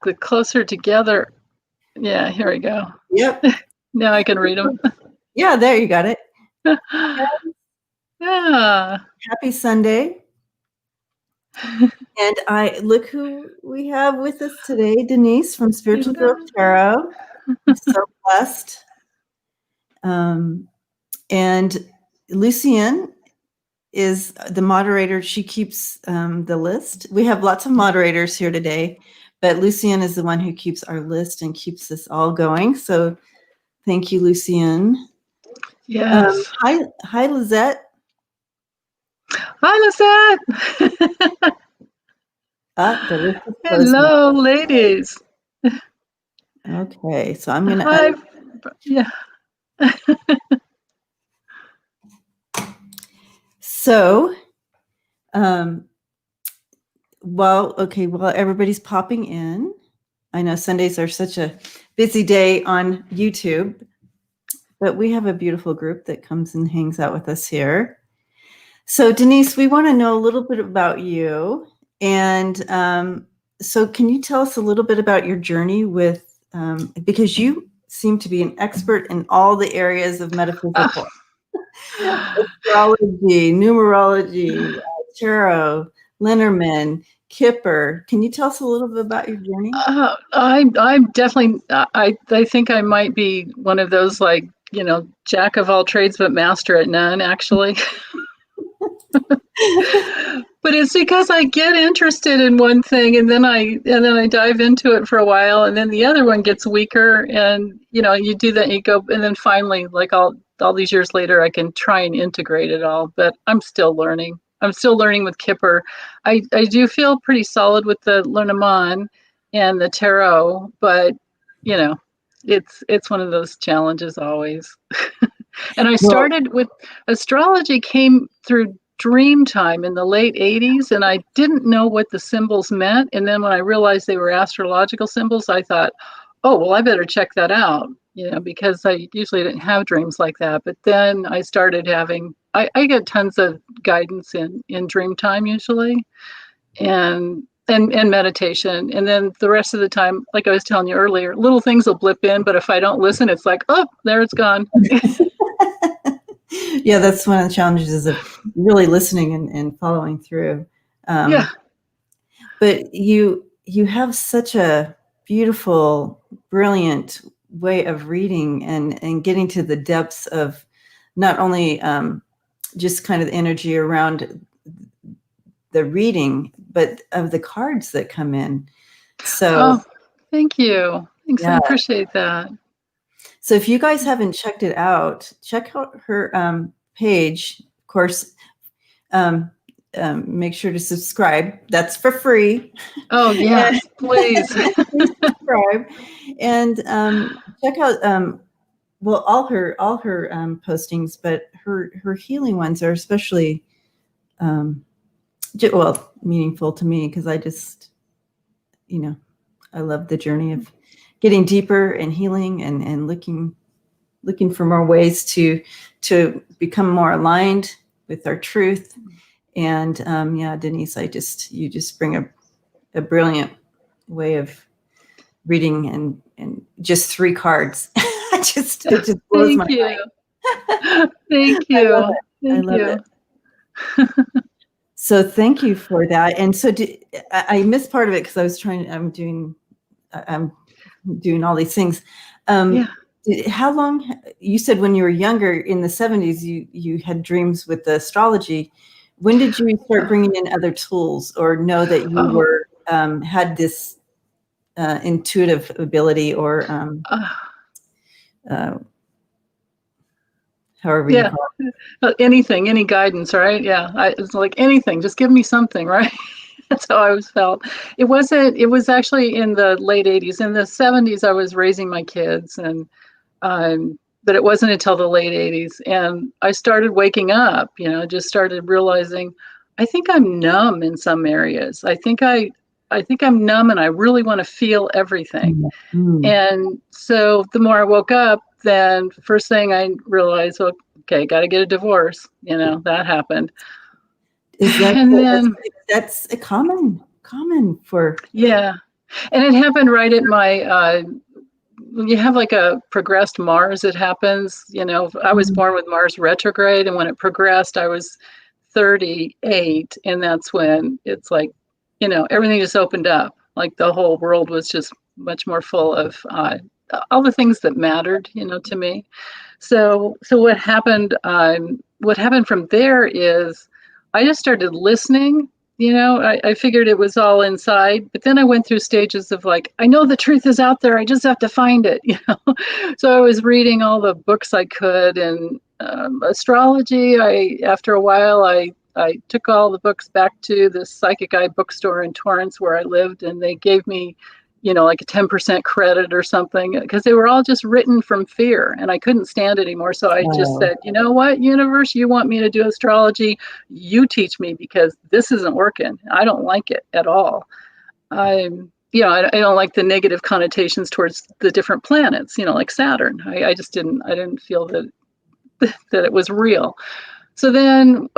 the closer together. Yeah, here we go. Yep. Now I can read them. Yeah, there you got it. Yeah. Happy Sunday. And I look who we have with us today, Denise from Spiritual Growth Tarot. I'm so blessed. And Lucienne is the moderator. She keeps the list. We have lots of moderators here today, but Lucienne is the one who keeps our list and keeps us all going. So thank you, Lucienne. Yes. Hi, Lizette. Hi, Lizette. Hello, ladies. Okay, so I'm going to... Yeah. So, while everybody's popping in, I know Sundays are such a busy day on YouTube, but we have a beautiful group that comes and hangs out with us here. So, Denise, we want to know a little bit about you. And so can you tell us a little bit about your journey with, because you seem to be an expert in all the areas of metaphysical. Astrology, numerology, tarot, Lenormand, Kipper. Can you tell us a little bit about your journey? I'm definitely, I think I might be one of those, like, you know, jack of all trades, but master at none, actually. But it's because I get interested in one thing and then I dive into it for a while, and then the other one gets weaker, and you know, you do that and you go, and then finally, like all these years later, I can try and integrate it all, but I'm still learning. I'm still learning with Kipper. I do feel pretty solid with the Lenormand and the tarot, but you know, it's one of those challenges always. And I started with astrology, came through Dreamtime in the late 80s, and I didn't know what the symbols meant. And then when I realized they were astrological symbols, I thought, oh, well, I better check that out, you know, because I usually didn't have dreams like that. But then I started having, I get tons of guidance in Dreamtime usually, and meditation. And then the rest of the time, like I was telling you earlier, little things will blip in, but if I don't listen, it's like, oh, there it's gone. Yeah, that's one of the challenges of really listening and following through. Yeah. But you have such a beautiful, brilliant way of reading and getting to the depths of not only just kind of the energy around the reading, but of the cards that come in. So, thank you. Thanks. Yeah. I appreciate that. So if you guys haven't checked it out, check out her page. Of course, make sure to subscribe. That's for free. Oh, yes, please. Please subscribe. And check out, all her postings, but her healing ones are especially, meaningful to me, because I just, you know, I love the journey of getting deeper and healing and looking for more ways to become more aligned with our truth. And Denise, you just bring a brilliant way of reading and just 3 cards. it just blows my mind. Thank you. I love it. So thank you for that. And so I missed part of it because I was I'm doing all these things. How long, you said when you were younger in the 70s, you had dreams with the astrology. When did you start bringing in other tools, or know that you were had this intuitive ability, or however you call it? Anything, any guidance, right? Yeah, it's like anything, just give me something, right? That's how I always felt. It was actually in the late 80s. In the 70s, I was raising my kids, and but it wasn't until the late 80s. And I started waking up, you know, just started realizing, I think I'm numb in some areas. I think I'm numb, and I really want to feel everything. Mm-hmm. And so the more I woke up, then first thing I realized, okay, got to get a divorce. You know, that happened. Is that, and then that's a common for. Yeah. And it happened right at my, when you have like a progressed Mars, it happens, I was born with Mars retrograde, and when it progressed, I was 38, and that's when it's like, everything just opened up. Like the whole world was just much more full of all the things that mattered, to me. So what happened? What happened from there is I just started listening. I figured it was all inside, but then I went through stages of like, I know the truth is out there. I just have to find it. So I was reading all the books I could, and astrology. After a while, I took all the books back to the Psychic Eye bookstore in Torrance where I lived, and they gave me like a 10% credit or something, because they were all just written from fear, and I couldn't stand it anymore. So I just said, you know what, universe, you want me to do astrology, you teach me, because this isn't working. I don't like it at all. I don't like the negative connotations towards the different planets, like Saturn. I just didn't feel that it was real. So then,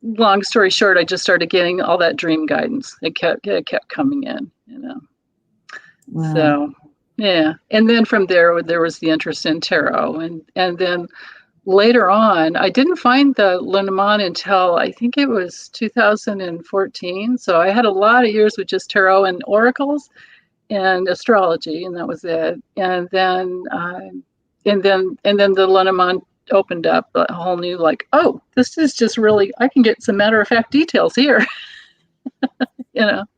long story short, I just started getting all that dream guidance. It kept coming in. Wow. So, yeah. And then from there was the interest in tarot. And then later on, I didn't find the Lenormand until I think it was 2014. So I had a lot of years with just tarot and oracles and astrology, and that was it. And then the Lenormand opened up a whole new, like, oh, this is just really, I can get some matter of fact details here.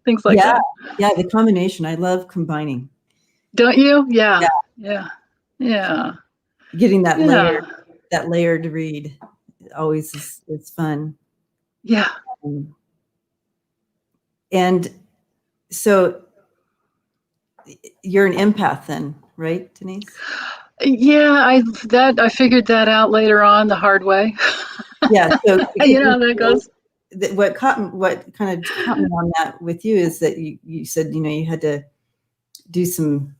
Things like that. Yeah, the combination. I love combining. Don't you? Yeah. Getting that layered read always is fun. Yeah. And so you're an empath then, right, Denise? Yeah, I figured that out later on the hard way. Yeah. So that goes. What kind of caught me on that with you is that you said, you had to do some,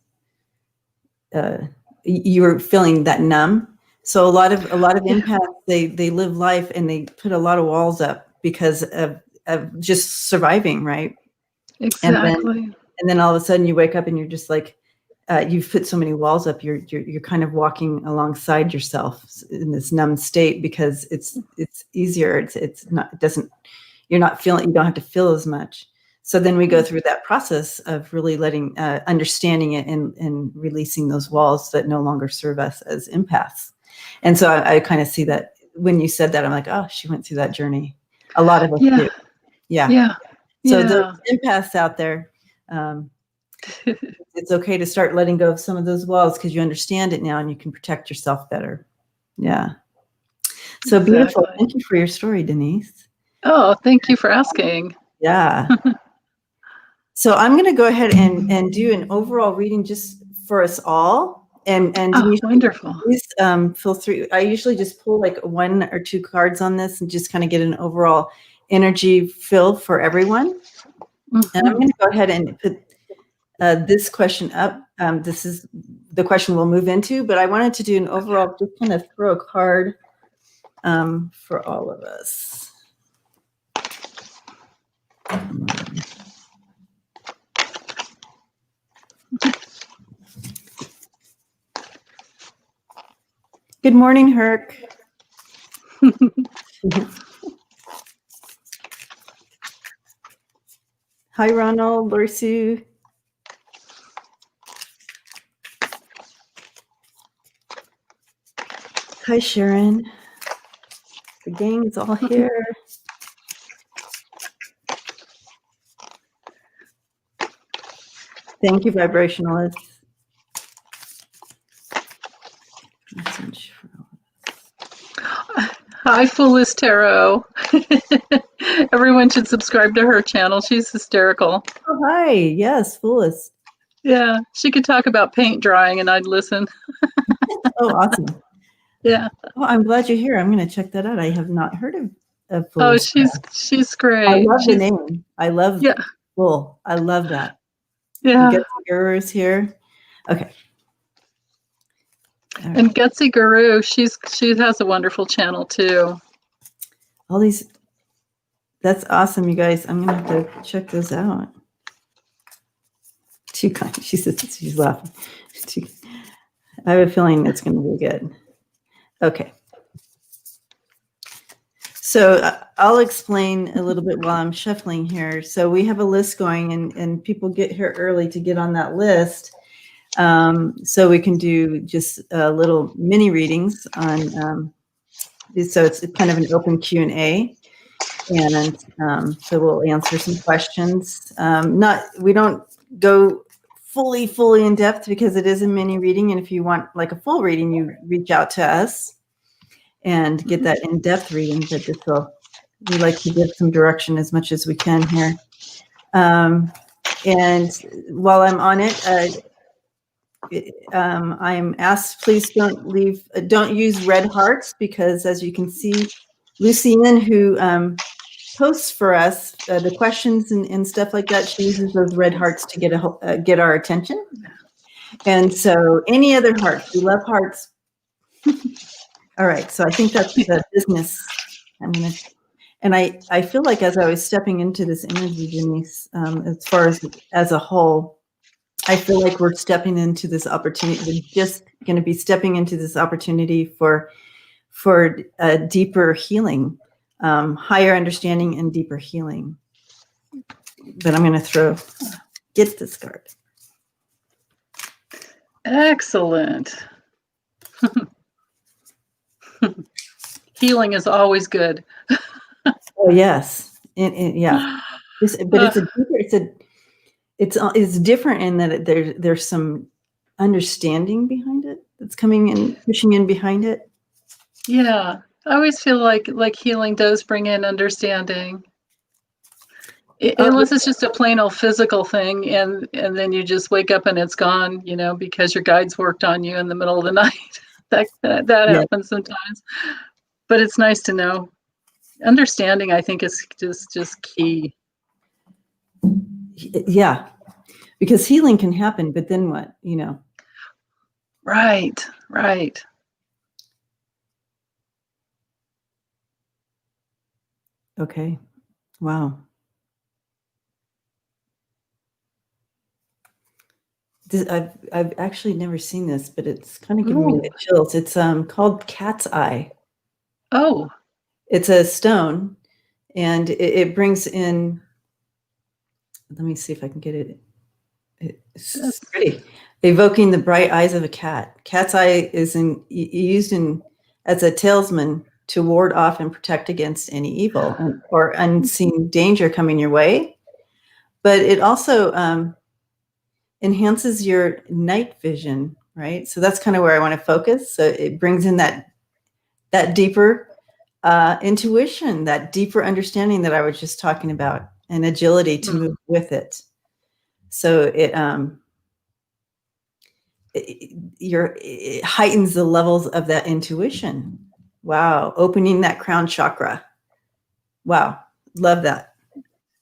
you were feeling that numb. So a lot of empaths, they live life and they put a lot of walls up because of just surviving, right? Exactly. And then all of a sudden you wake up and you're just like, you've put so many walls up. You're kind of walking alongside yourself in this numb state because it's easier. You don't have to feel as much. So then we go through that process of really letting, understanding it and releasing those walls that no longer serve us as empaths. And so I kind of see that when you said that, I'm like, oh, she went through that journey. A lot of us do. Yeah. So those empaths out there, it's okay to start letting go of some of those walls because you understand it now and you can protect yourself better. Yeah. So beautiful. Thank you for your story, Denise. Oh, thank you for asking. Yeah. So I'm going to go ahead and do an overall reading just for us all. And Denise, wonderful. Please feel free. I usually just pull like 1 or 2 cards on this and just kind of get an overall energy feel for everyone. Mm-hmm. And I'm going to go ahead and put this question up. This is the question we'll move into, but I wanted to do an overall, just kind of throw a card for all of us. Good morning, Herc. Hi, Ronald, Lorsu. Hi, Sharon. The gang is all here. Thank you, Vibrationalists. Hi, Foolish Tarot. Everyone should subscribe to her channel. She's hysterical. Oh, hi. Yes, Foolish. Yeah, she could talk about paint drying and I'd listen. Oh, awesome. Yeah. Oh, I'm glad you're here. I'm going to check that out. I have not heard of Foolish. Oh, she's great. I love the name. I love Full. I love that. Yeah. Gutsy Guru is here. Okay. Right. And Gutsy Guru, she has a wonderful channel too. All these, that's awesome, you guys. I'm gonna have to check those out. Too kind. She says she's laughing. I have a feeling it's going to be good. Okay. So I'll explain a little bit while I'm shuffling here. So we have a list going, and people get here early to get on that list. So we can do just little mini readings on. So it's kind of an open Q&A, and so we'll answer some questions. We don't go fully in depth because it is a mini reading, and if you want like a full reading, you reach out to us and get that in-depth reading. But we like to give some direction as much as we can here. And while I'm on it, I'm asked, please don't use red hearts, because as you can see, Lucienne, who posts for us the questions and stuff like that, she uses those red hearts to get our attention. And so any other hearts, we love hearts. All right, so I think that's the business. I feel like as I was stepping into this energy, Denise, as far as a whole, I feel like we're stepping into this opportunity. We're just going to be stepping into this opportunity for a deeper healing, higher understanding and deeper healing. But I'm going to get this card. Excellent. Healing is always good. Oh yes, yeah. But it's different in that there's some understanding behind it that's coming in, pushing in behind it. Yeah, I always feel like healing does bring in understanding. Unless it's just a plain old physical thing, and then you just wake up and it's gone, because your guides worked on you in the middle of the night. that happens sometimes. But it's nice to know. Understanding, I think, is just key. Yeah, because healing can happen, but then what? Right. Okay. Wow. I've actually never seen this, but it's kind of giving me the chills. It's called Cat's Eye. Oh. It's a stone, and it brings in. Let me see if I can get it. It's pretty. Evoking the bright eyes of a cat. Cat's eye is used as a talisman to ward off and protect against any evil or unseen danger coming your way. But it also enhances your night vision, right? So that's kind of where I want to focus. So it brings in that deeper intuition, that deeper understanding that I was just talking about, and agility to move with it. So it heightens the levels of that intuition. Wow. Opening that crown chakra. Wow. Love that.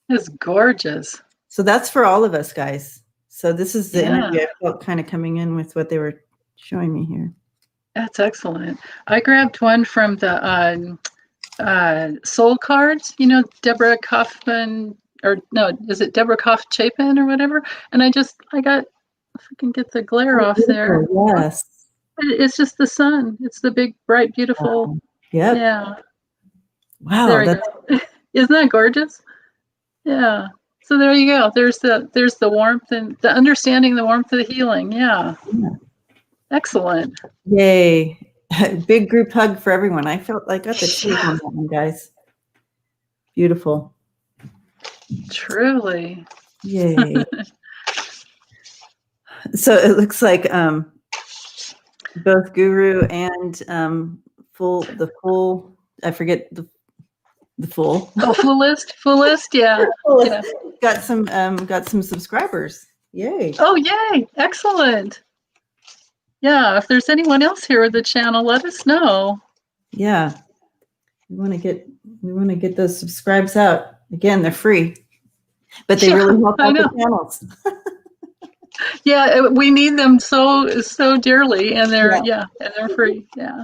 It's gorgeous. So that's for all of us, guys. So this is the energy I felt kind of coming in with what they were showing me here. That's excellent. I grabbed one from the soul cards, Deborah Kaufman, or no, is it Deborah Chapin or whatever? And I got, if I can get the glare off there. Yes. It's just the sun. It's the big, bright, beautiful. Wow. Yep. Yeah. Wow. There you go. Isn't that gorgeous? Yeah. So there you go. There's the warmth and the understanding, the warmth of the healing. Yeah. Excellent. Yay. Big group hug for everyone. I felt like I got the chills on that one, guys. Beautiful. Truly. Yay. So it looks like both Guru and full, I forget the full. Oh, full list, yeah. Yeah. Got some subscribers. Yay. Oh, yay. Excellent. Yeah, if there's anyone else here with the channel, let us know. Yeah. We want to get those subscribes out. Again, they're free. But they really help out the channels. Yeah, we need them so dearly, and they're and they're free. Yeah.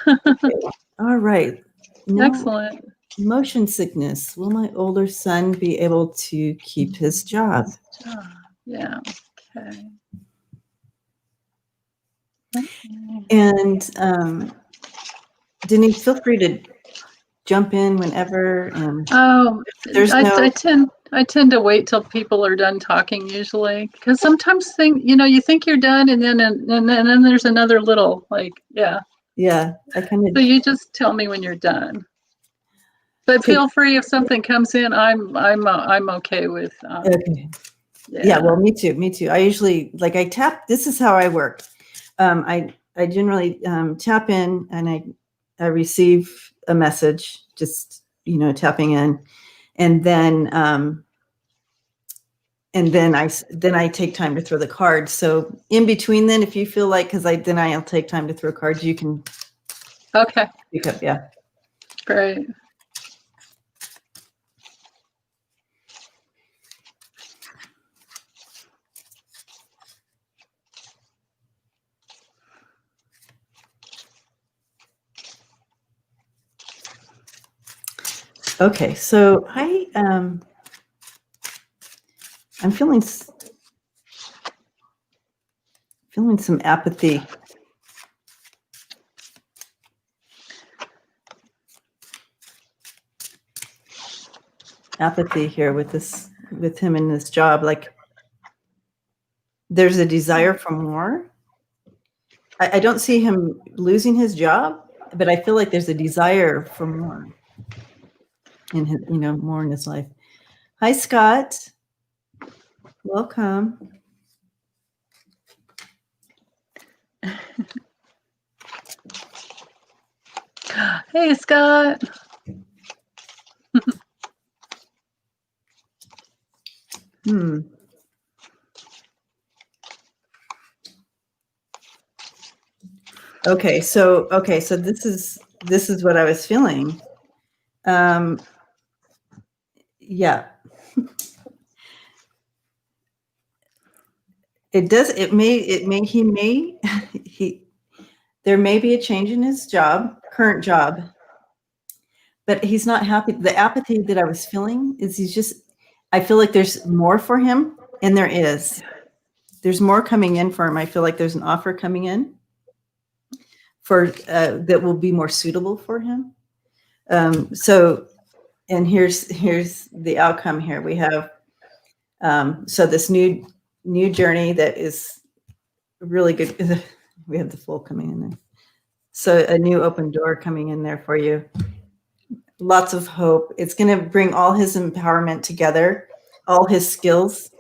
Okay. All right. Now, excellent. Motion sickness. Will my older son be able to keep his job? Yeah. Okay. And Denise, feel free to jump in whenever. And there's I tend to wait till people are done talking usually, because sometimes you think you're done, and then there's another little Yeah, I kind of. So you just tell me when you're done. But feel free if something comes in. I'm okay with. Okay. Yeah. Well, me too. I usually I tap. This is how I work. I generally tap in, and I receive a message, just tapping in, and then I take time to throw the cards. So in between, then if you feel like, because I'll take time to throw cards, you can. Okay. Pick up. Yeah. Great. Okay, so I'm feeling some apathy. Apathy here with him in this job. There's a desire for more. I don't see him losing his job, but I feel like there's a desire for more in his, more in his life. Hi, Scott. Welcome. Hey, Scott. Okay, so this is what I was feeling. Yeah. It does. There may be a change in his current job, but he's not happy. The apathy that I was feeling is I feel like there's more for him, and there's more coming in for him. I feel like there's an offer coming in that will be more suitable for him. And here's the outcome here. We have, so this new journey that is really good. We have the Fool coming in there. So a new open door coming in there for you. Lots of hope. It's going to bring all his empowerment together, all his skills,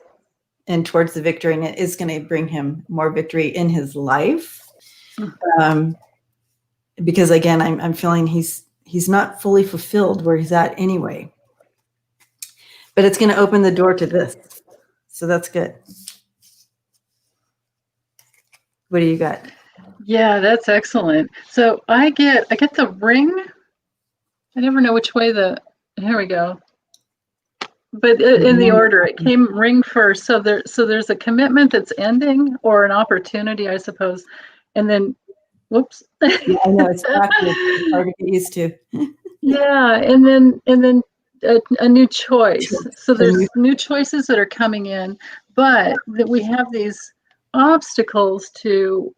and towards the victory. And it is going to bring him more victory in his life. Because again, I'm feeling he's not fully fulfilled where he's at anyway. But it's going to open the door to this. So that's good. What do you got? Yeah, that's excellent. So I get the ring. I never know which way here we go. But in the order, it came ring first. So there's a commitment that's ending, or an opportunity, I suppose. And then, whoops. Yeah, I know, it's hard to get used to. Yeah, and then a new choice. So there's new choices that are coming in, but that we have these obstacles to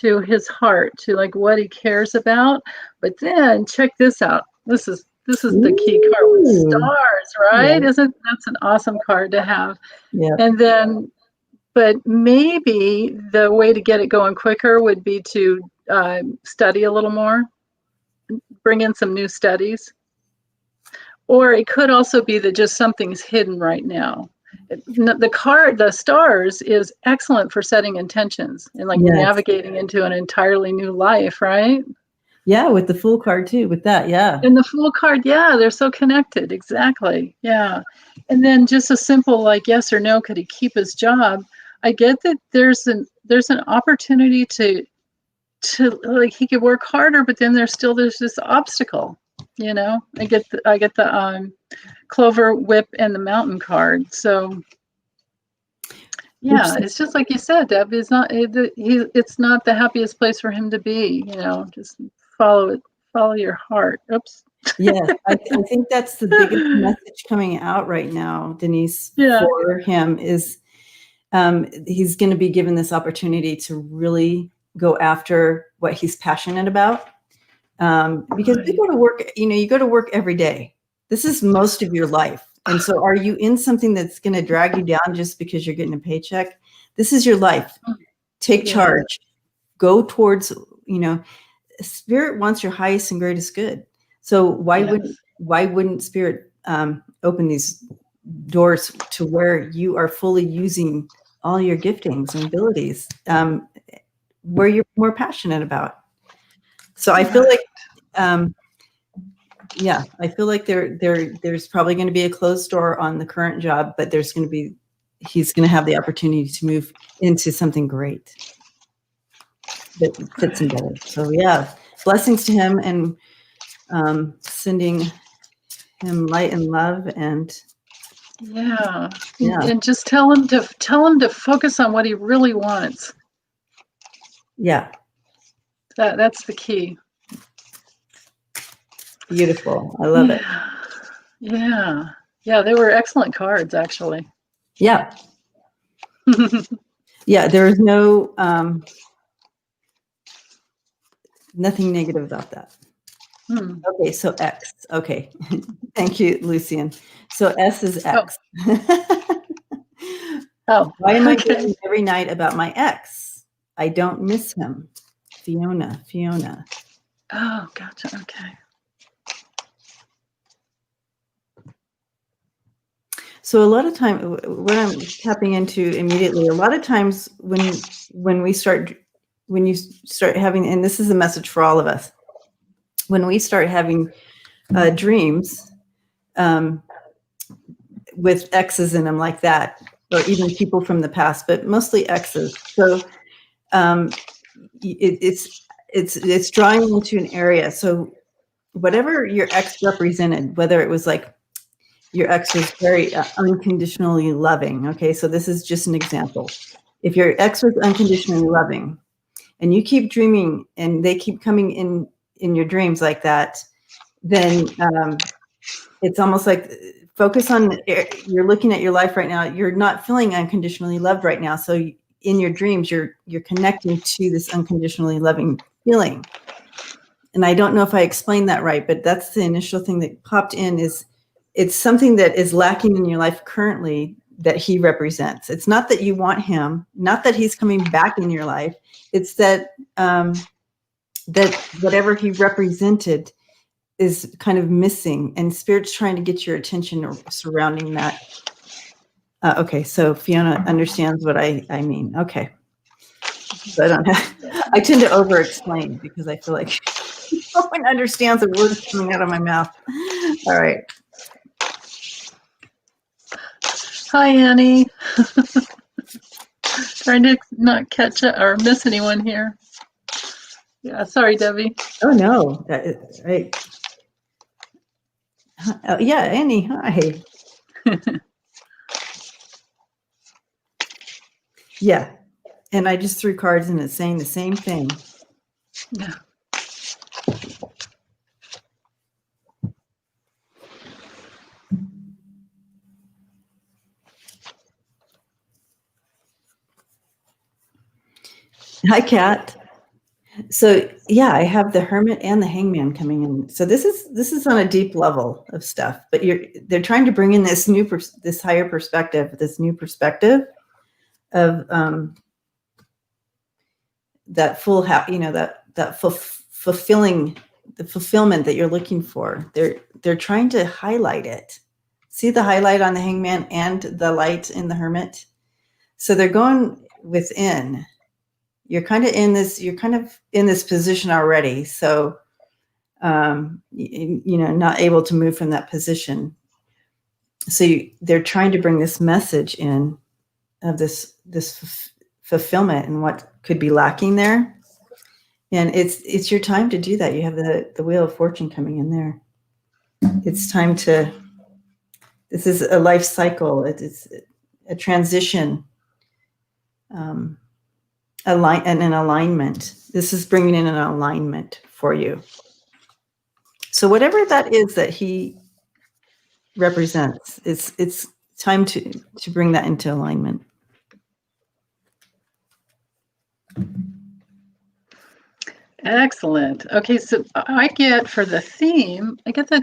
his heart, to what he cares about. But then check this out. This is the key card with stars, right? Yeah. That's an awesome card to have? Yeah. And then, but maybe the way to get it going quicker would be to study a little more, bring in some new studies. Or it could also be that just something's hidden right now. The stars is excellent for setting intentions and navigating into an entirely new life, right? Yeah, with the Fool card too, with that, yeah. And the Fool card, yeah, they're so connected, exactly, yeah. And then just a simple yes or no, could he keep his job? I get that there's an opportunity to he could work harder, but then there's this obstacle. I get the Clover Whip and the Mountain card. So yeah, it's just like you said, Deb. It's not the happiest place for him to be. Just follow your heart. Oops. Yes, I think that's the biggest message coming out right now, Denise, for him is he's going to be given this opportunity to really go after what he's passionate about. Because you go to work, you go to work every day. This is most of your life. And so are you in something that's going to drag you down just because you're getting a paycheck? This is your life. Take charge. Go towards, Spirit wants your highest and greatest good. So why wouldn't Spirit open these doors to where you are fully using all your giftings and abilities, where you're more passionate about? So I feel like, I feel like there's probably going to be a closed door on the current job, but he's going to have the opportunity to move into something great that fits him better. So blessings to him, and sending him light and love, and and just tell him to focus on what he really wants. That's the key. Beautiful. I love it. They were excellent cards, actually. There is no nothing negative about that. Okay, so X. Okay. Thank you, Lucian. So S is X. Why am I dreaming every night about my ex? I don't miss him. Fiona. Oh, gotcha. Okay. So a lot of time, what I'm tapping into immediately, a lot of times when you start having, and this is a message for all of us, when we start having dreams with exes in them like that, or even people from the past, but mostly exes. So it's drawing into an area. So whatever your ex represented, whether it was like your ex was very unconditionally loving. Okay, so this is just an example. If your ex was unconditionally loving, and you keep dreaming, and they keep coming in your dreams like that, then it's almost like focus on, you're looking at your life right now. You're not feeling unconditionally loved right now. So in your dreams, you're connecting to this unconditionally loving feeling. And I don't know if I explained that right, but that's the initial thing that popped in. Is it's something that is lacking in your life currently that he represents. It's not that you want him, not that he's coming back in your life. It's that that whatever he represented is kind of missing, and Spirit's trying to get your attention surrounding that. Okay, so Fiona understands what I mean. Okay, so I tend to over-explain because I feel like no one understands the words coming out of my mouth. All right. Hi, Annie. Trying to not catch it or miss anyone here. Yeah, sorry, Debbie. Oh no, right. Annie, hi. And I just threw cards and it's saying the same thing. Yeah. Hi, Kat. So I have the Hermit and the Hangman coming in. So this is on a deep level of stuff, but they're trying to bring in this this higher perspective, this new perspective of that full that fulfilling, the fulfillment that you're looking for. They're trying to highlight it. See the highlight on the Hangman and the light in the Hermit. So they're going within. You're kind of in this position already. So, not able to move from that position. So they're trying to bring this message in of this fulfillment and what could be lacking there. And it's your time to do that. You have the Wheel of Fortune coming in there. It's time this is a life cycle. It's a transition. An alignment. This is bringing in an alignment for you. So whatever that is that he represents, it's time to bring that into alignment. Excellent. Okay, so I get for the theme, I get the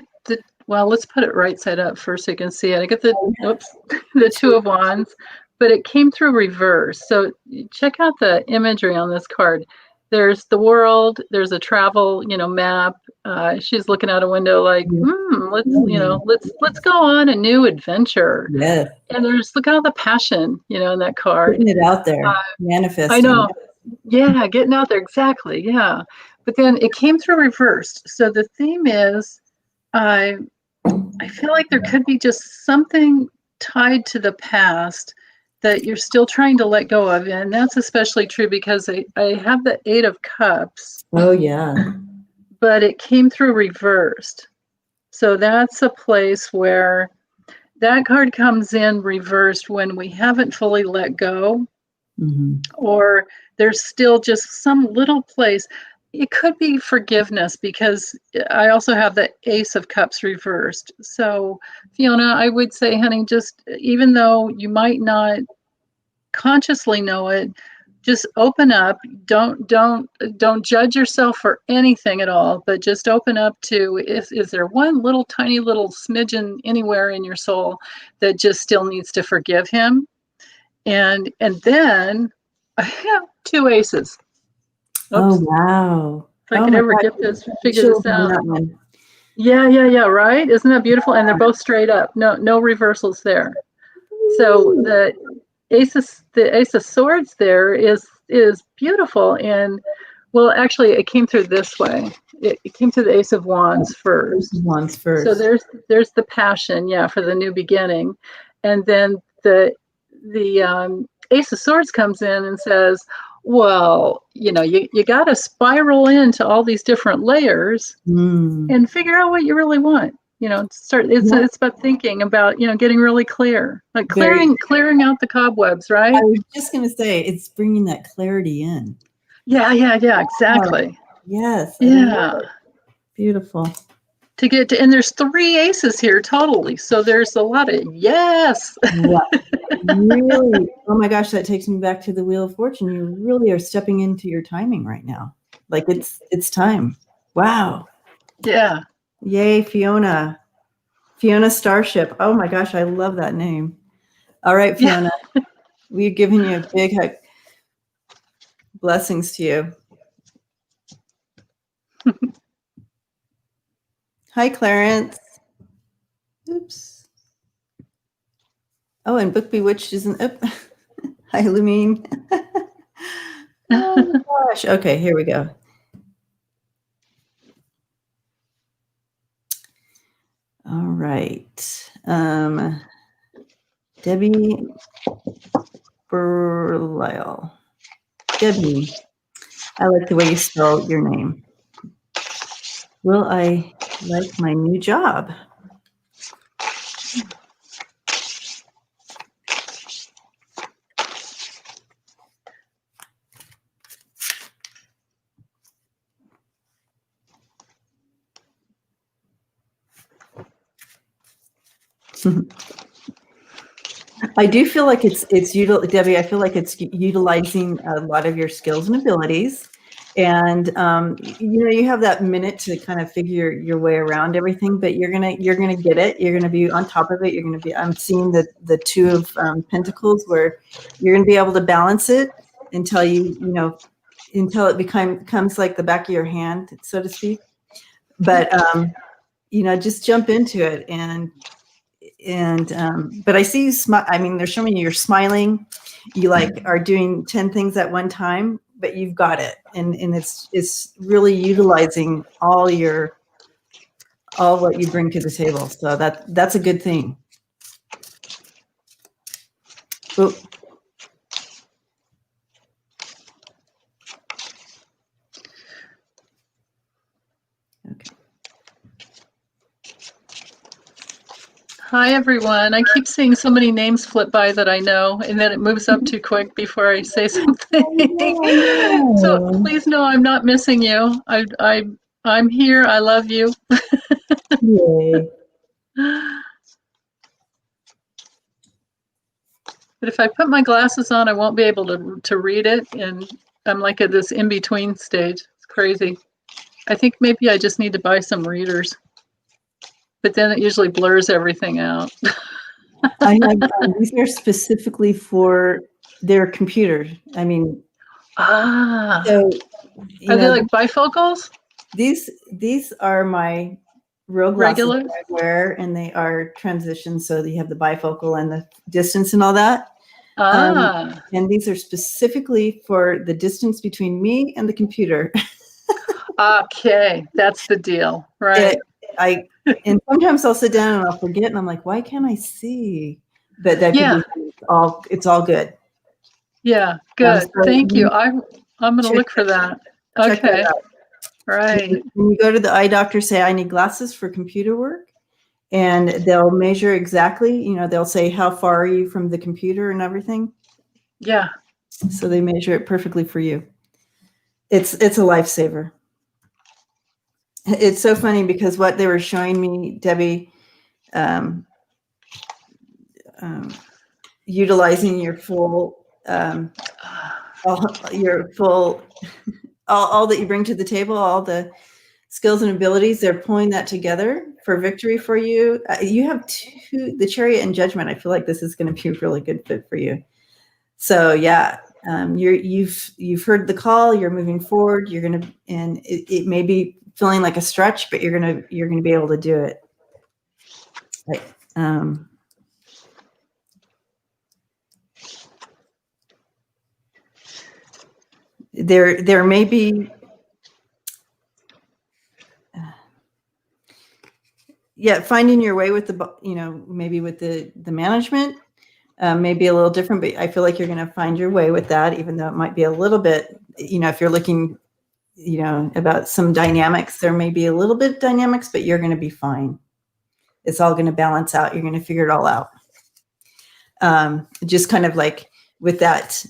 well, let's put it right side up first so you can see it. I get the oops, the Two of Wands, but it came through reverse. So check out the imagery on this card. There's the world, there's a travel, map. She's looking out a window like, let's go on a new adventure. Yes. And there's look at all the passion, in that card. Putting it out there, I manifesting. know. Yeah, getting out there. Exactly. Yeah. But then it came through reversed. So the theme is I I feel like there could be just something tied to the past that you're still trying to let go of. And that's especially true because I have the Eight of Cups, Oh, yeah. but it came through reversed. So that's a place where that card comes in reversed when we haven't fully let go, or there's still just some little place. It could be forgiveness because I also have the Ace of Cups reversed. So, Fiona, I would say, honey, just even though you might not consciously know it, just open up. Don't judge yourself for anything at all, but just open up to is there one little tiny little smidgen anywhere in your soul that just still needs to forgive him? And then I have two aces. Oh, Oops. wow. If I Oh could my ever God. figure Chills this on out. that one. Yeah, right? Isn't that beautiful? And they're both straight up. No reversals there. So the Ace of Swords there is beautiful. And well, actually it came through this way. It came through the Ace of Wands first. Wands So first. there's the passion, for the new beginning. And then the Ace of Swords comes in and says, well, you got to spiral into all these different layers and figure out what you really want. It's about thinking about, getting really clear, like clearing out the cobwebs, right? I was just going to say, it's bringing that clarity in. Yeah, exactly. Yes. Yeah. Beautiful. To get to, and there's three aces here totally. So there's a lot of yes. Really? Oh my gosh, that takes me back to the Wheel of Fortune. You really are stepping into your timing right now. Like it's time. Wow. Yeah. Yay, Fiona. Fiona Starship. Oh my gosh, I love that name. All right, Fiona. We've given you a big hug. Blessings to you. Hi, Clarence. Oops. Oh, and Book Bewitched isn't up. Hi, Lumine. Oh gosh. Okay, here we go. All right. Debbie Berlisle. Debbie, I like the way you spell your name. Will I like my new job? I do feel like Debbie, I feel like it's utilizing a lot of your skills and abilities. And you have that minute to kind of figure your way around everything, but you're gonna get it. You're gonna be on top of it. I'm seeing the Two of Pentacles where you're gonna be able to balance it until until it becomes like the back of your hand, so to speak. But just jump into it but I see you smile. I mean, they're showing you're smiling. You are doing 10 things at one time, but you've got it. And it's really utilizing all what you bring to the table. So that's a good thing. Oh. Okay. Hi, everyone. I keep seeing so many names flip by that I know, and then it moves up too quick before I say something. So please know I'm not missing you. I'm here. I love you. Yay. But if I put my glasses on, I won't be able to read it, and I'm like at this in-between stage. It's crazy. I think maybe I just need to buy some readers, but then it usually blurs everything out. I have these are specifically for their computer. I mean, so Are they like bifocals? These are my real glasses Regular? that I wear, and they are transition, so you have the bifocal and the distance and all that. And these are specifically for the distance between me and the computer. Okay, that's the deal, right? And sometimes I'll sit down and I'll forget, and I'm like, why can't I see? But that could be it's all good. Yeah, good. So thank you. I'm going to look for that. Check that out. Right. When you go to the eye doctor, say, I need glasses for computer work, and they'll measure exactly, you know, they'll say, how far are you from the computer and everything? Yeah. So they measure it perfectly for you. It's a lifesaver. It's so funny because what they were showing me, Debbie, utilizing your full, all that you bring to the table, all the skills and abilities, they're pulling that together for victory for you. You have the Chariot and Judgment. I feel like this is going to be a really good fit for you. So yeah, you've heard the call. You're moving forward. You're gonna, and it may be feeling like a stretch, but you're gonna be able to do it. Right. There may be. Finding your way with the, you know, maybe with the management may be a little different, but I feel like you're going to find your way with that, even though it might be a little bit, you know, if you're looking, you know, about some dynamics, there may be a little bit of dynamics, but you're going to be fine. It's all going to balance out. You're going to figure it all out. Just kind of like with that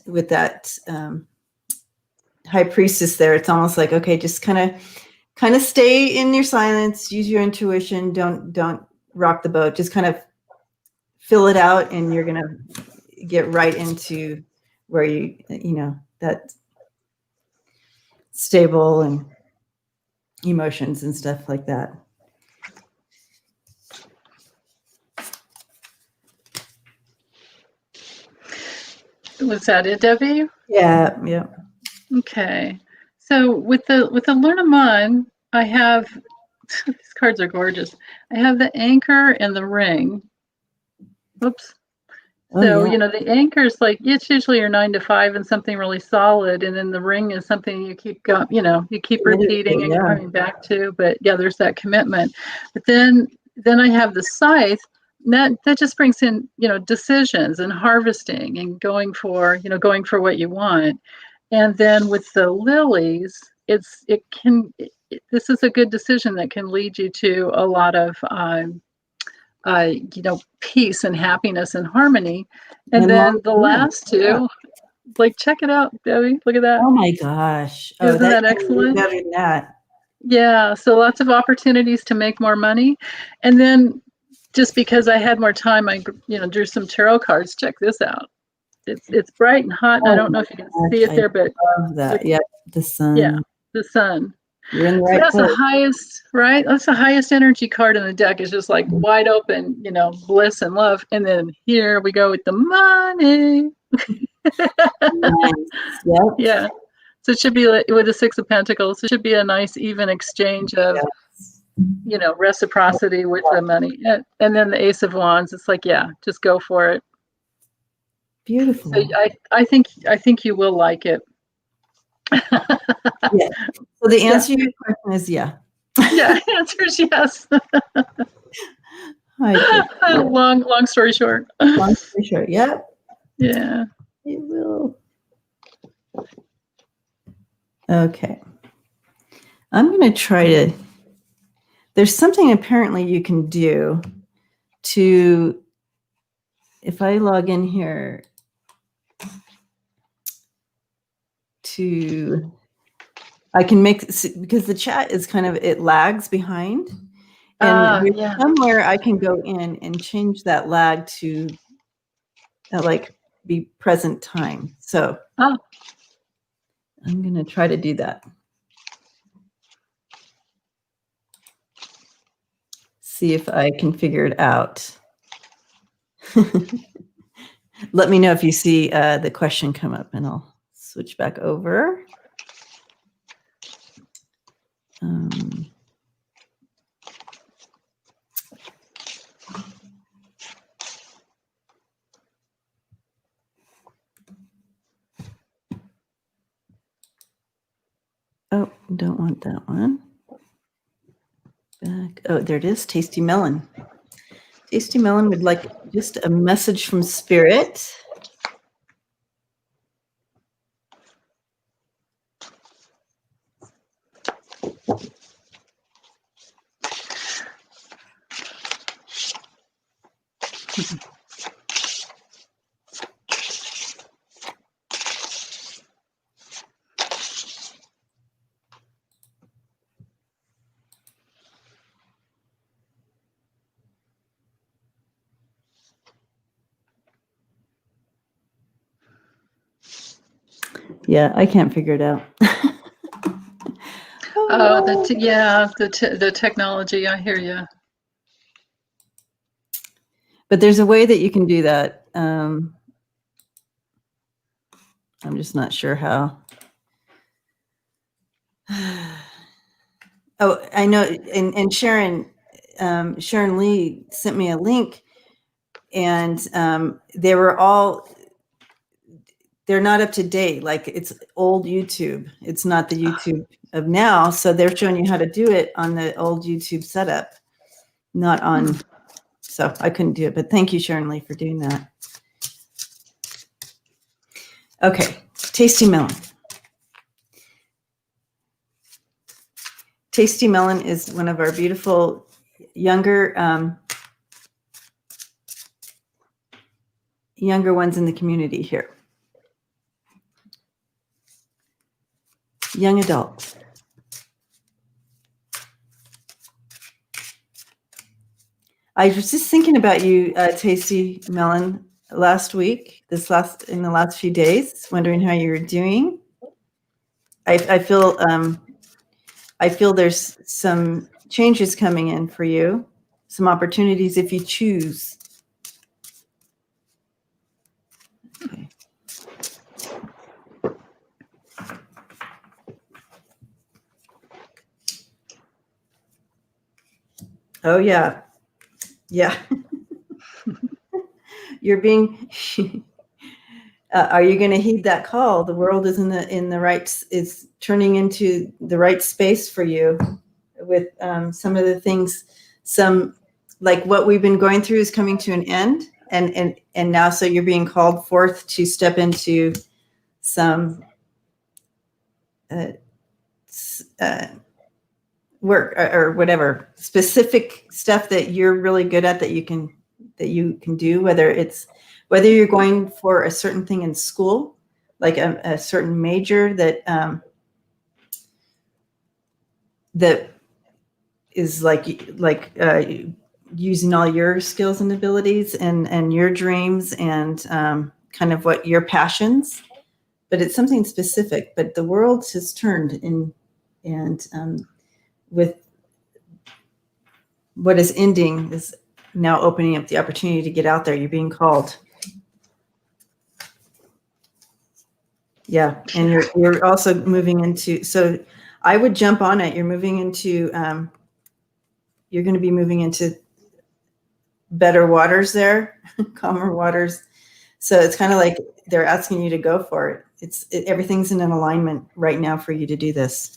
high priestess there, it's almost like, okay, just kind of stay in your silence, use your intuition. Don't rock the boat. Just kind of fill it out, and you're going to get right into where you know, that stable and emotions and stuff like that. Was that it, Debbie? Yeah. Okay. So with the Lenormand, I have these cards are gorgeous. I have the anchor and the ring. Oops. So, you know, the anchor is like, it's usually your 9 to 5 and something really solid. And then the ring is something you keep going, you know, you keep repeating and coming back to. But yeah, there's that commitment. But then I have the scythe. That just brings in, you know, decisions and harvesting and going for what you want. And then with the lilies, this is a good decision that can lead you to a lot of you know, peace and happiness and harmony. And then the last two, like, check it out, Debbie. Look at that. Oh my gosh. Isn't that excellent? Better than that. Yeah. So lots of opportunities to make more money. And then just because I had more time, I, you know, drew some tarot cards. Check this out. It's bright and hot. And I don't know if you can see it there, but love that. Yeah, the sun. Yeah, the sun. You're in the right place. That's the highest, right? That's the highest energy card in the deck. It's just like wide open, you know, bliss and love. And then here we go with the money. Nice. Yep. Yeah. So it should be like, with the Six of Pentacles, it should be a nice, even exchange of, you know, reciprocity with the money. And then the Ace of Wands, it's like, yeah, just go for it. Beautiful. So I think you will like it. Yeah. So the answer to your question is yeah. Yeah, answer is yes. Long story short. Long story short, yeah. Yeah. It will. Okay. I'm going to try to, there's something apparently you can do to, if I log in here to, I can make, because the chat is kind of, it lags behind. And somewhere I can go in and change that lag to like be present time. So I'm going to try to do that. see if I can figure it out. Let me know if you see the question come up, and I'll switch back over. Oh, don't want that one. Back. Oh, there it is. Tasty Melon. Tasty Melon would like just a message from Spirit. Yeah, I can't figure it out. Oh, the technology. I hear you. But there's a way that you can do that. I'm just not sure how. Oh, I know. And Sharon Lee sent me a link, and they're not up to date. Like, it's old YouTube. It's not the YouTube of now. So they're showing you how to do it on the old YouTube setup, not on. So I couldn't do it, but thank you, Sharon Lee, for doing that. Okay, Tasty Melon. Tasty Melon is one of our beautiful younger ones in the community here. Young adults. I was just thinking about you, Tasty Melon, last week, in the last few days, wondering how you were doing. I feel there's some changes coming in for you, some opportunities if you choose. Okay. Oh yeah, yeah. You're being. Are you going to heed that call? The world is is turning into the right space for you with some of the things. Some, like what we've been going through, is coming to an end, and now so you're being called forth to step into some work or whatever specific stuff that you're really good at, that you can do, whether you're going for a certain thing in school, like a certain major that is like using all your skills and abilities and your dreams and kind of what your passions, but it's something specific. But the world has turned and with what is ending is now opening up the opportunity to get out there. You're being called. Yeah. And you're also moving into, so I would jump on it. You're moving into, you're going to be moving into better waters there, calmer waters. So it's kind of like they're asking you to go for it. Everything's in an alignment right now for you to do this.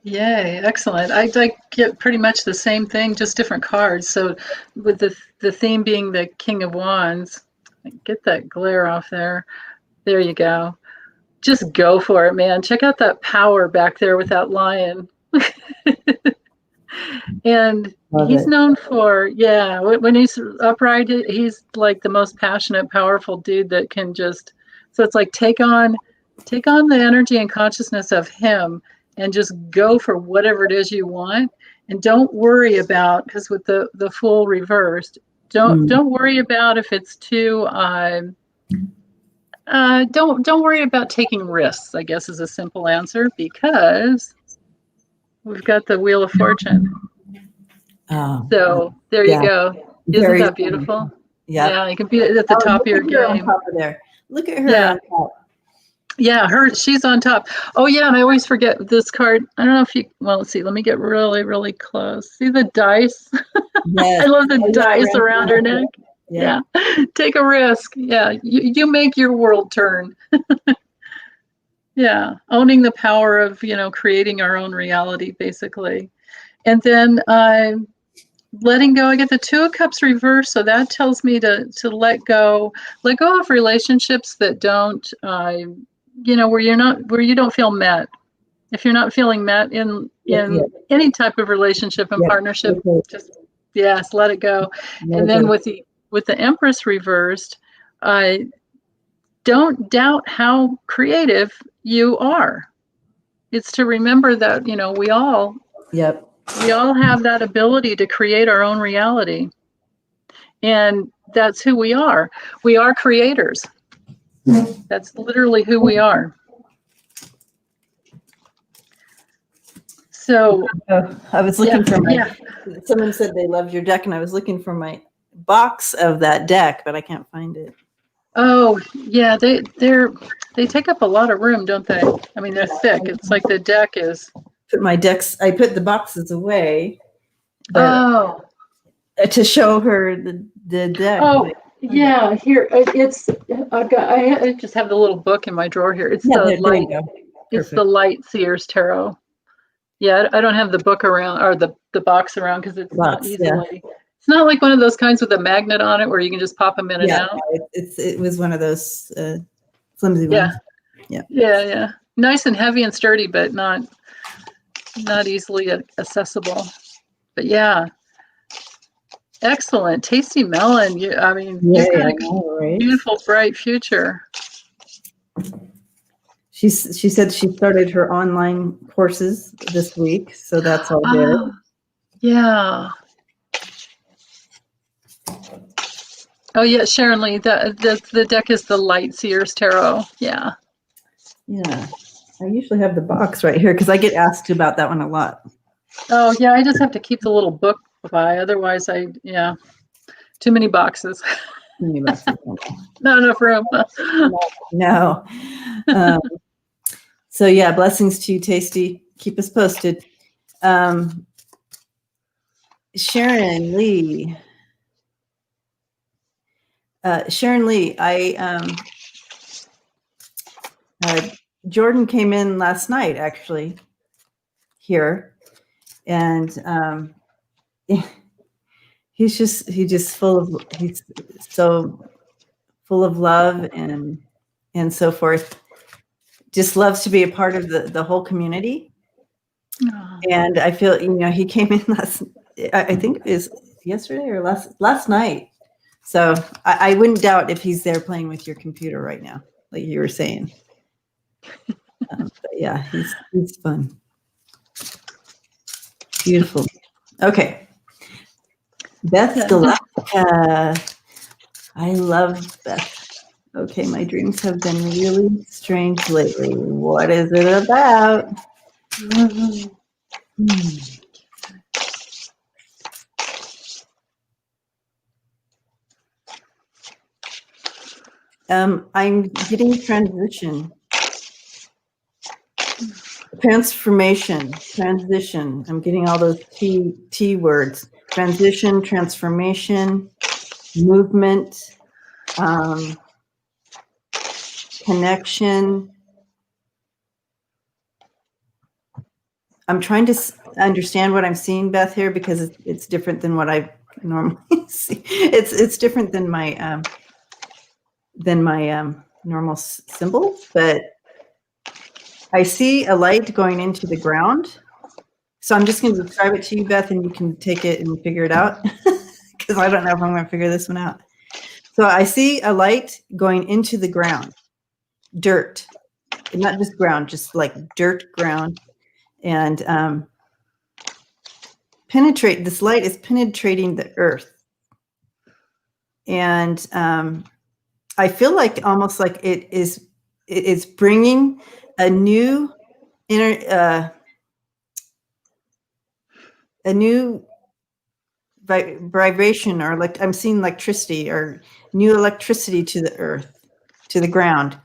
Yay, excellent. I get pretty much the same thing, just different cards. So with the theme being the King of Wands, get that glare off there. There you go. Just go for it, man. Check out that power back there with that lion. And he's known for, when he's upright, he's like the most passionate, powerful dude that can just, so it's like take on the energy and consciousness of him and just go for whatever it is you want. And don't worry about, because with the Fool reversed, don't worry about if it's too don't worry about taking risks, I guess, is a simple answer, because we've got the Wheel of Fortune. Oh, So there you yeah. go. Isn't Very that beautiful? Yep. Yeah, you can be at the top of your look at her on game. top of there. Look at her Yeah. on top. Yeah, she's on top. Oh yeah, and I always forget this card. I don't know if you, well, let's see, let me get really, really close. See the dice? Yes. I love the dice around her Yeah. neck. Yeah. Take a risk. Yeah. You make your world turn. Yeah. Owning the power of, creating our own reality, basically. And then letting go. I get the Two of Cups reversed, so that tells me to let go of relationships that don't, where you don't feel met. If you're not feeling met in any type of relationship and partnership, just yes, let it go. And then with the Empress reversed, don't doubt how creative you are. It's to remember that we all have that ability to create our own reality, and that's who we are. We are creators. That's literally who we are. So I was looking for someone said they loved your deck, and I was looking for my box of that deck, but I can't find it. Oh yeah, they take up a lot of room, don't they? I mean, they're thick. It's like the deck is. I put the boxes away. But to show her the deck. Oh yeah, here it's. I just have the little book in my drawer here. It's the light. It's the Light Seers Tarot. Yeah, I don't have the book around or the box around because it's not easily. Yeah. It's not like one of those kinds with a magnet on it where you can just pop them in and out. It was one of those flimsy ones. Yeah. Nice and heavy and sturdy, but not easily accessible. But yeah, excellent, tasty melon. You've got a beautiful, bright future. She said she started her online courses this week, so that's all good. Yeah. Oh yeah, Sharon Lee. The deck is the Light Seers Tarot. Yeah. Yeah. I usually have the box right here because I get asked about that one a lot. Oh yeah, I just have to keep the little book by. Otherwise, too many boxes. Not enough room. No. So yeah, blessings to you, Tasty. Keep us posted. Sharon Lee. Jordan came in last night, actually, here, and he's so full of love and so forth. Just loves to be a part of the whole community. Aww. And I feel, he came in I think it was yesterday or last night. So I wouldn't doubt if he's there playing with your computer right now, like you were saying. But yeah, he's fun. Beautiful. Okay. Beth Galactica. I love Beth. Okay, my dreams have been really strange lately. What is it about? I'm getting transformation. I'm getting all those T words. Transition, transformation, movement, connection. I'm trying to understand what I'm seeing, Beth, here, because it's different than what I normally see. It's different than my normal symbol, but I see a light going into the ground. So I'm just going to describe it to you, Beth, and you can take it and figure it out because I don't know if I'm going to figure this one out. So I see a light going into the ground, dirt, and not just ground, just like dirt ground. And this light is penetrating the earth. And I feel like almost like it is bringing a new inner a new vibration, or like I'm seeing electricity or new electricity to the earth, to the ground.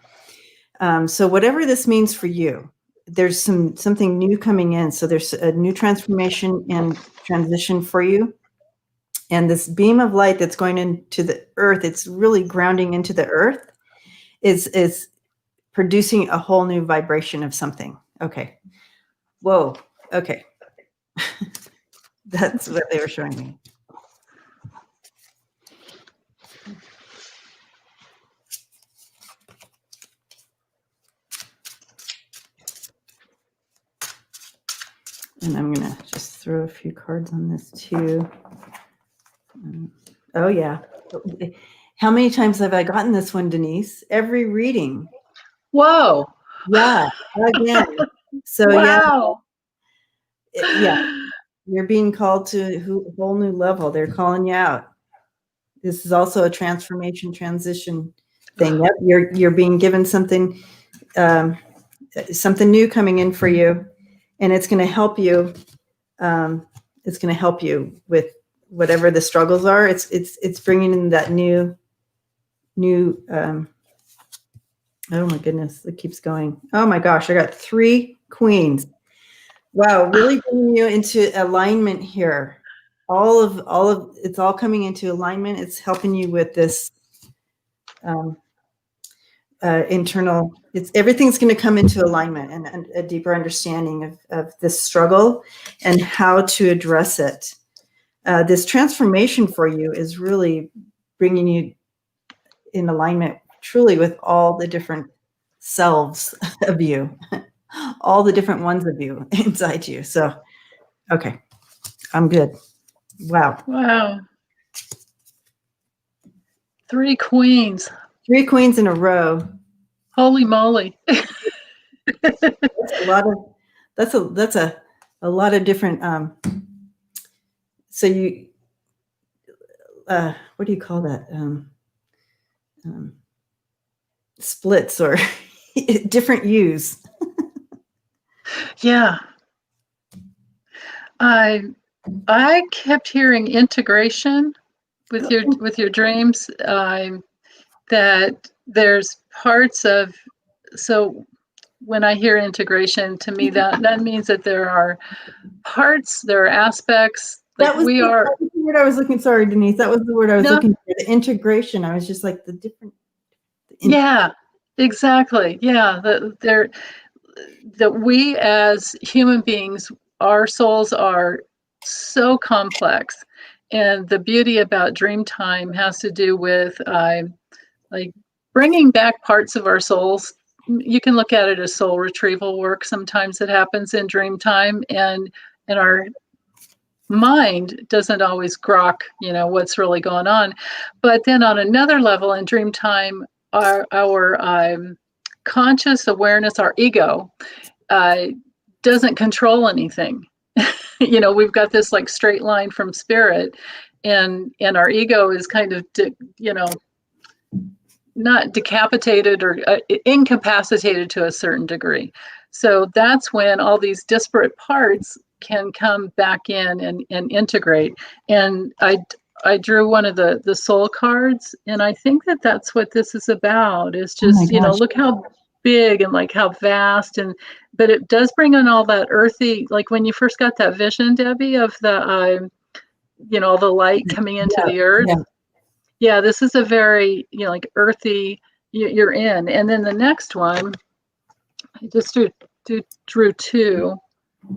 So whatever this means for you, there's something new coming in. So there's a new transformation and transition for you. And this beam of light that's going into the earth, it's really grounding into the earth, is producing a whole new vibration of something. Okay. Whoa. Okay. That's what they were showing me. And I'm going to just throw a few cards on this too. Oh, yeah. How many times have I gotten this one, Denise? Every reading. Whoa. Yeah. Again. So, Wow. yeah. You're being called to a whole new level. They're calling you out. This is also a transformation, transition thing. Yep. You're being given something new coming in for you, and it's going to help you. It's going to help you with whatever the struggles are. It's bringing in that new. Oh my goodness, it keeps going. Oh my gosh, I got 3 queens. Wow, really bringing you into alignment here. All of it's all coming into alignment. It's helping you with this internal. Everything's going to come into alignment and a deeper understanding of this struggle and how to address it. This transformation for you is really bringing you in alignment truly with all the different selves of you, all the different ones of you inside you. So, okay, I'm good. Wow. Wow. 3 queens. 3 queens in a row. Holy moly. That's a lot of different, so you, what do you call that? Splits or different yous. Yeah. I kept hearing integration with your dreams, that there's parts of, so when I hear integration, to me that means that there are parts, there are aspects, like That was the word I was looking. Sorry, Denise. That was the word I was looking for. The integration. I was just like the different. Yeah, exactly. Yeah, that we as human beings, our souls are so complex, and the beauty about dream time has to do with like bringing back parts of our souls. You can look at it as soul retrieval work. Sometimes it happens in dream time, and our mind doesn't always grok, what's really going on. But then on another level in dream time, our conscious awareness, our ego, doesn't control anything. We've got this like straight line from spirit, and our ego is kind of not decapitated or incapacitated to a certain degree. So that's when all these disparate parts can come back in and integrate. And I drew one of the soul cards, and I think that that's what this is about, is just, look how big and like how vast, but it does bring in all that earthy, like when you first got that vision, Debbie, of the all the light coming into the earth. Yeah, this is a very, like earthy, you're in. And then the next one, I just drew 2.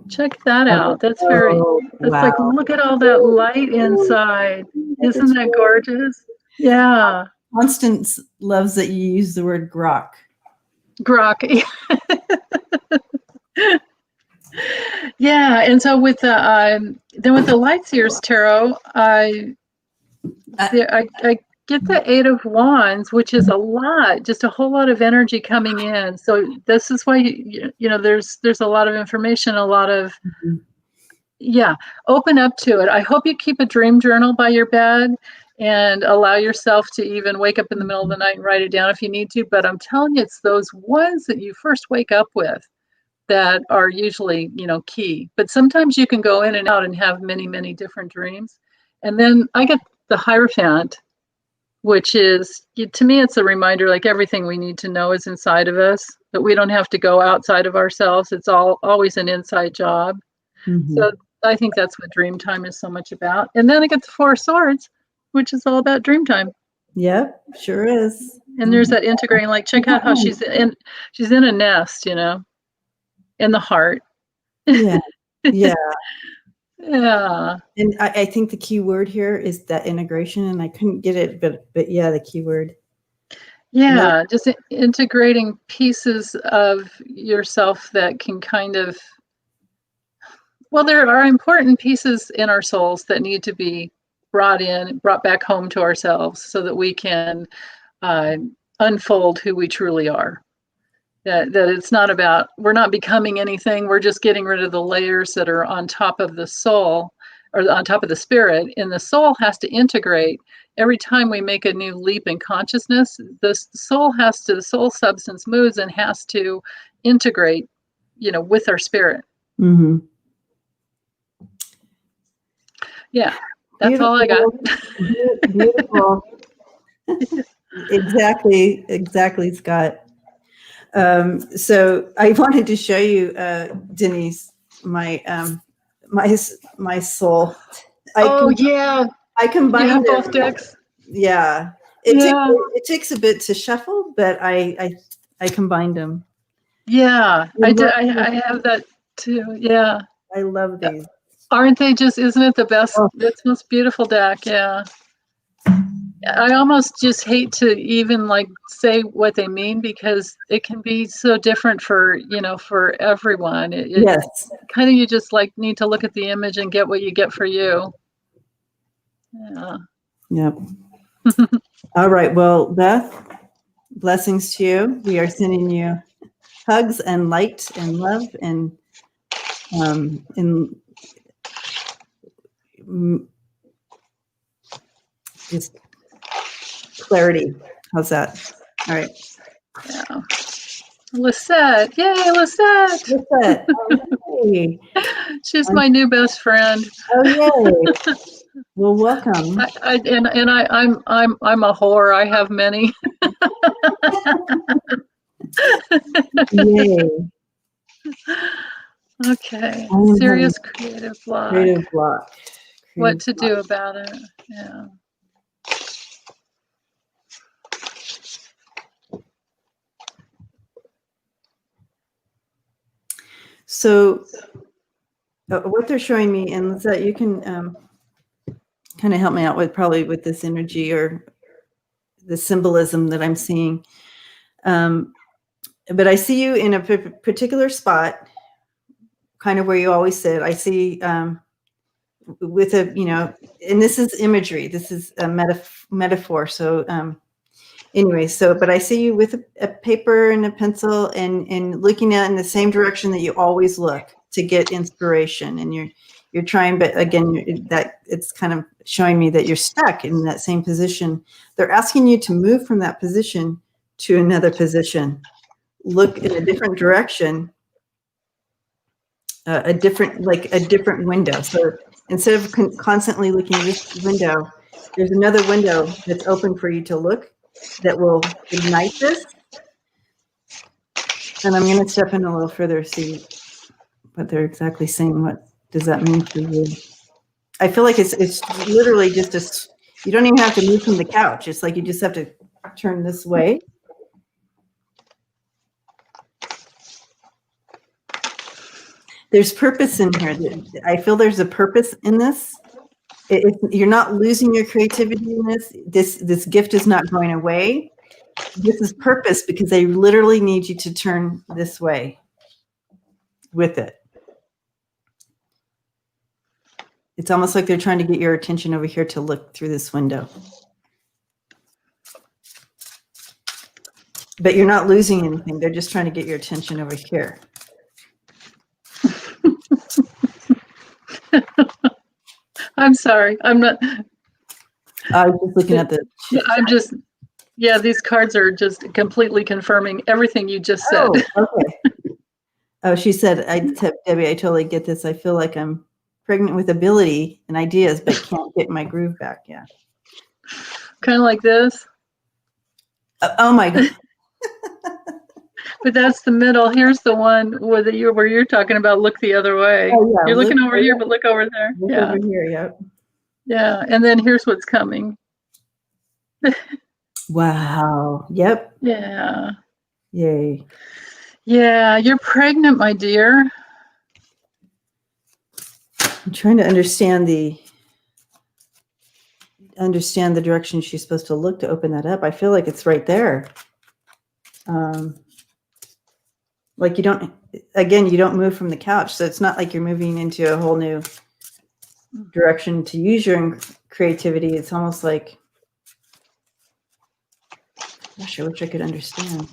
Check that out. That's very, that's wow. Like, look at all that light inside. Isn't that gorgeous? Yeah. Constance loves that you use the word grok. Grok. Yeah. And so with the, then with the Light Seers Tarot, I get the 8 of Wands, which is a lot, just a whole lot of energy coming in. So this is why, there's a lot of information, a lot of, open up to it. I hope you keep a dream journal by your bed and allow yourself to even wake up in the middle of the night and write it down if you need to. But I'm telling you, it's those ones that you first wake up with that are usually, key. But sometimes you can go in and out and have many, many different dreams. And then I get the Hierophant, which is, to me, it's a reminder, like everything we need to know is inside of us, that we don't have to go outside of ourselves. It's always an inside job. So I think that's what dream time is so much about. And then I get the Four of Swords, which is all about dream time. Yep, sure is. And there's that integrating, like, check out how she's in a nest, in the heart. Yeah. Yeah. Yeah. And I think the key word here is that integration, and I couldn't get it, but yeah, the key word. Yeah, just integrating pieces of yourself that can kind of, well, there are important pieces in our souls that need to be brought back home to ourselves so that we can unfold who we truly are. That it's not about, we're not becoming anything, we're just getting rid of the layers that are on top of the soul or on top of the spirit, and the soul has to integrate. Every time we make a new leap in consciousness, the soul substance moves and has to integrate, with our spirit. Mm-hmm. Yeah, that's beautiful. All I got. Beautiful. Exactly, Scott. So I wanted to show you, Denise, my soul. I combined. You have both decks. Yeah. It takes a bit to shuffle, but I combined them. Yeah, I did. I have that too. Yeah. I love these. Aren't they just? Isn't it the best? Oh. It's the most beautiful deck. Yeah. I almost just hate to even say what they mean, because it can be so different for everyone. Yes. Kind of, you just need to look at the image and get what you get for you. Yeah. Yep. All right. Well, Beth, blessings to you. We are sending you hugs and light and love and just clarity. How's that? All right. Yeah. Lisette. Yay, Lisette. Lisette. Oh, yay. She's my new best friend. Oh, yay. Well, welcome. I'm a whore. I have many. Yay. Okay. Serious creative block. What to do about it? Yeah. So what they're showing me, and Lisette, you can kind of help me out with this energy or the symbolism that I'm seeing. But I see you in a particular spot, kind of where you always sit. I see with a, and this is imagery. This is a metaphor. So anyway, but I see you with a paper and a pencil and looking at in the same direction that you always look to get inspiration. And you're trying, but again, that it's kind of showing me that you're stuck in that same position. They're asking you to move from that position to another position. Look in a different direction, a different window. So instead of constantly looking at this window, there's another window that's open for you to look that will ignite this. And I'm going to step in a little further, see what they're exactly saying. What does that mean for you? I feel like it's literally just you don't even have to move from the couch. It's like you just have to turn this way. There's purpose in here. I feel there's a purpose in this. You're not losing your creativity in this. This gift is not going away. This is purpose, because they literally need you to turn this way with it. It's almost like they're trying to get your attention over here to look through this window. But you're not losing anything. They're just trying to get your attention over here. I'm sorry. I'm not. I was just looking at the. Yeah, these cards are just completely confirming everything you just said. Oh, okay. Oh, she said, Debbie, I totally get this. I feel like I'm pregnant with ability and ideas, but can't get my groove back. Yeah. Kind of like this. Oh my God. But that's the middle. Here's the one where you're talking about look the other way. Oh, yeah. You're looking over here, but look over there. Look over here. Yep. Yeah. And then here's what's coming. Wow. Yep. Yeah. Yay. Yeah. You're pregnant, my dear. I'm trying to understand the direction she's supposed to look to open that up. I feel like it's right there. Like you don't move from the couch. So it's not like you're moving into a whole new direction to use your creativity. It's almost like, gosh, I wish I could understand.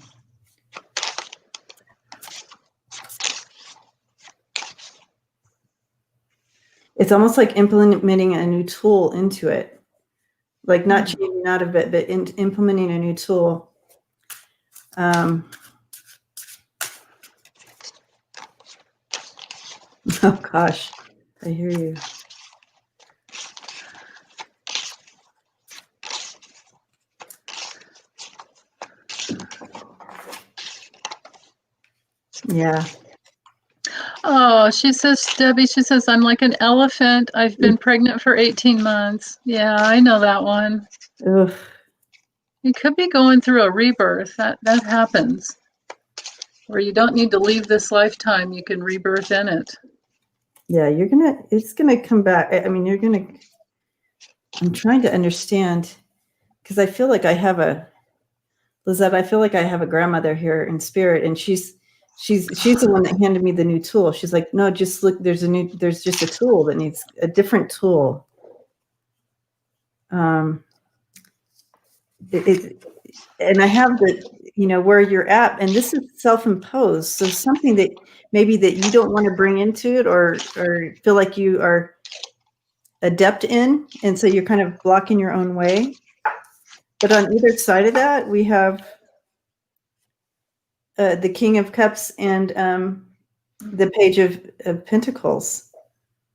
It's almost like implementing a new tool into it. Like not changing out of it, but implementing a new tool. Oh gosh, I hear you. Yeah. Oh, Debbie, she says, I'm like an elephant. I've been pregnant for 18 months. Yeah, I know that one. Ugh. You could be going through a rebirth. That happens. Where you don't need to leave this lifetime. You can rebirth in it. Yeah, it's gonna come back. I mean, I'm trying to understand because I feel like Lizette, I feel like I have a grandmother here in spirit, and she's the one that handed me the new tool. She's like, no, just look, there's just a tool that needs a different tool. And I have where you're at, and this is self-imposed. So something that maybe that you don't want to bring into it or feel like you are adept in. And so you're kind of blocking your own way. But on either side of that, we have the King of Cups and the Page of Pentacles.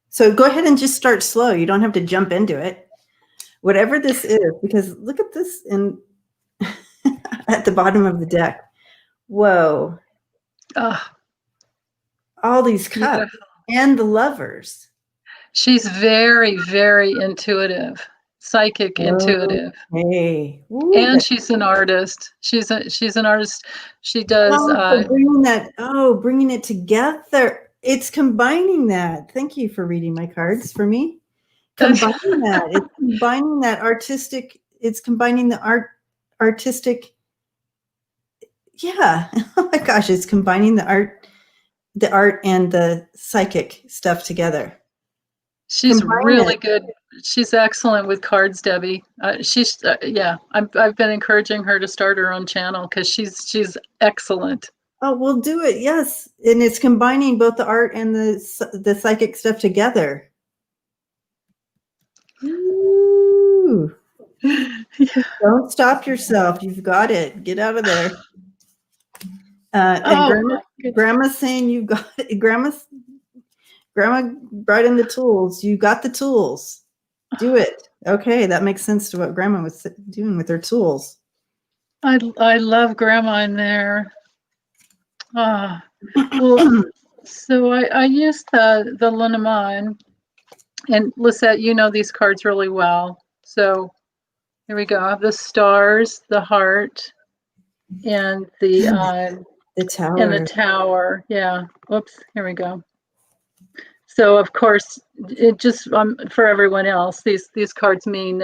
So go ahead and just start slow. You don't have to jump into it. Whatever this is, because look at this at the bottom of the deck. Whoa. All these cups and the lovers. She's very, very intuitive, psychic, intuitive. Hey. And she's an artist. She's an artist. She does bringing it together. It's combining that. Thank you for reading my cards for me. Combining that. It's combining that artistic. It's combining the artistic. Yeah. Oh my gosh. It's combining the art and the psychic stuff together. She's really good. She's excellent with cards, Debbie. I've been encouraging her to start her own channel because she's excellent. Oh, we'll do it. Yes. And it's combining both the art and the psychic stuff together. Ooh. Yeah. Don't stop yourself. You've got it. Get out of there. Grandma's saying you've got it. Grandma brought in the tools. You got the tools. Do it. Okay, that makes sense to what Grandma was doing with her tools. I love Grandma in there. So I used the Lenormand, and Lisette, you know these cards really well. So here we go. I have the stars, the heart, and the tower. And the tower. Yeah. Whoops. Here we go. So of course, it just for everyone else, these cards mean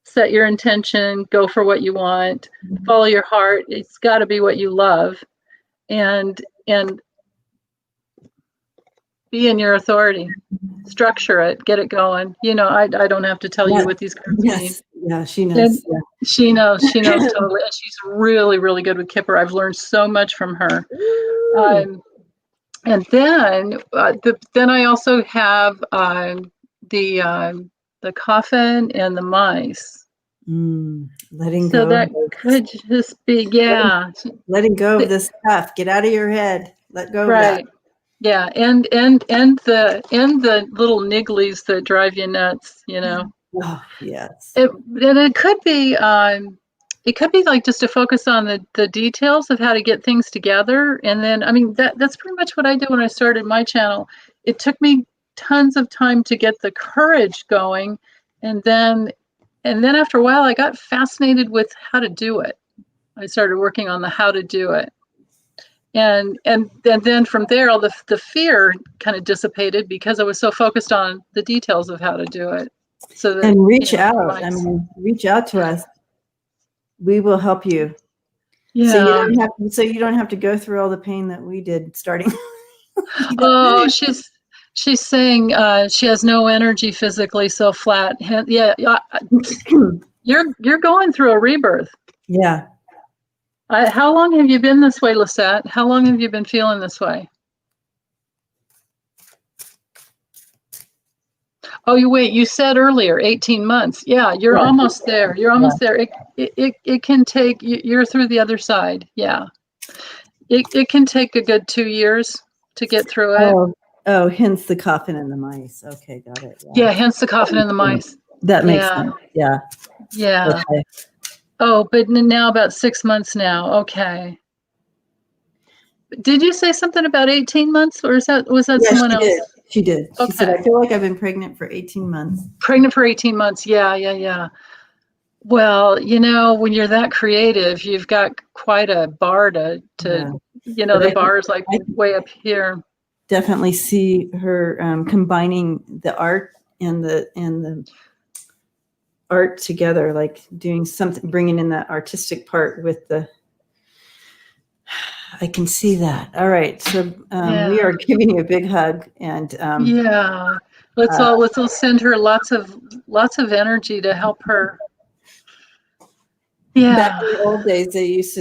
set your intention, go for what you want, follow your heart. It's got to be what you love, and be in your authority. Structure it, get it going. I don't have to tell you what these cards mean. Yeah, she knows. Yeah. She knows totally. And she's really, really good with Kipper. I've learned so much from her. And then I also have the coffin and the mice. Letting go. So that could just be, letting go of this stuff. Get out of your head. Let go of that. Right. Yeah, and the little nigglies that drive you nuts, Oh, yes. And it could be like just to focus on the details of how to get things together. And then, I mean, that's pretty much what I did when I started my channel. It took me tons of time to get the courage going. And then after a while, I got fascinated with how to do it. I started working on the how to do it. And then from there, all the fear kind of dissipated because I was so focused on the details of how to do it. So that, And reach out. I mean, reach out to us. We will help you. Yeah. So you don't have to go through all the pain that we did starting. Oh, she's saying she has no energy physically, so flat. Yeah, you're going through a rebirth. Yeah. How long have you been this way, Lisette? How long have you been feeling this way? Oh, you said earlier 18 months. Yeah, you're almost there. You're almost there. It can take, you're through the other side. Yeah. It can take a good 2 years to get through it. Oh, hence the coffin and the mice. Okay, got it. Yeah, hence the coffin and the mice. That makes sense. Yeah. Yeah. Okay. Oh, but now about 6 months now. Okay. Did you say something about 18 months, or was that someone else? She did. She Okay. said, I feel like I've been pregnant for 18 months. Pregnant for 18 months. Yeah. Well, when you're that creative, you've got quite a bar to the bar is like way up here. Definitely see her combining the art and the art together, like doing something, bringing in that artistic part with the. I can see that. All right, so we are giving you a big hug, and let's all send her lots of energy to help her. Yeah. Back in the old days, they used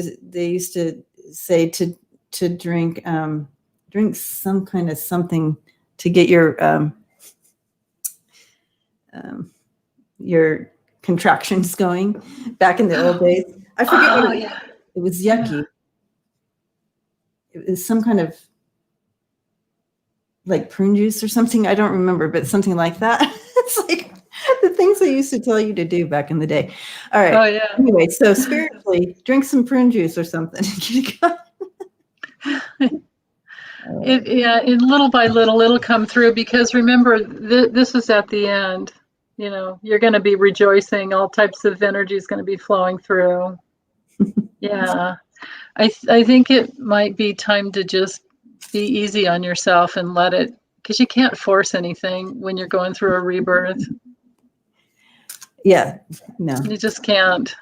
to say to drink some kind of something to get your contractions going. Back in the old days, I forget what it was. Yucky. It was some kind of like prune juice or something. I don't remember, but something like that. It's like the things they used to tell you to do back in the day. All right. Oh, yeah. Anyway, so spiritually, drink some prune juice or something. And little by little, it'll come through, because remember, this is at the end. You're going to be rejoicing. All types of energy is going to be flowing through. Yeah. I think it might be time to just be easy on yourself and let it, because you can't force anything when you're going through a rebirth. Yeah, no. You just can't.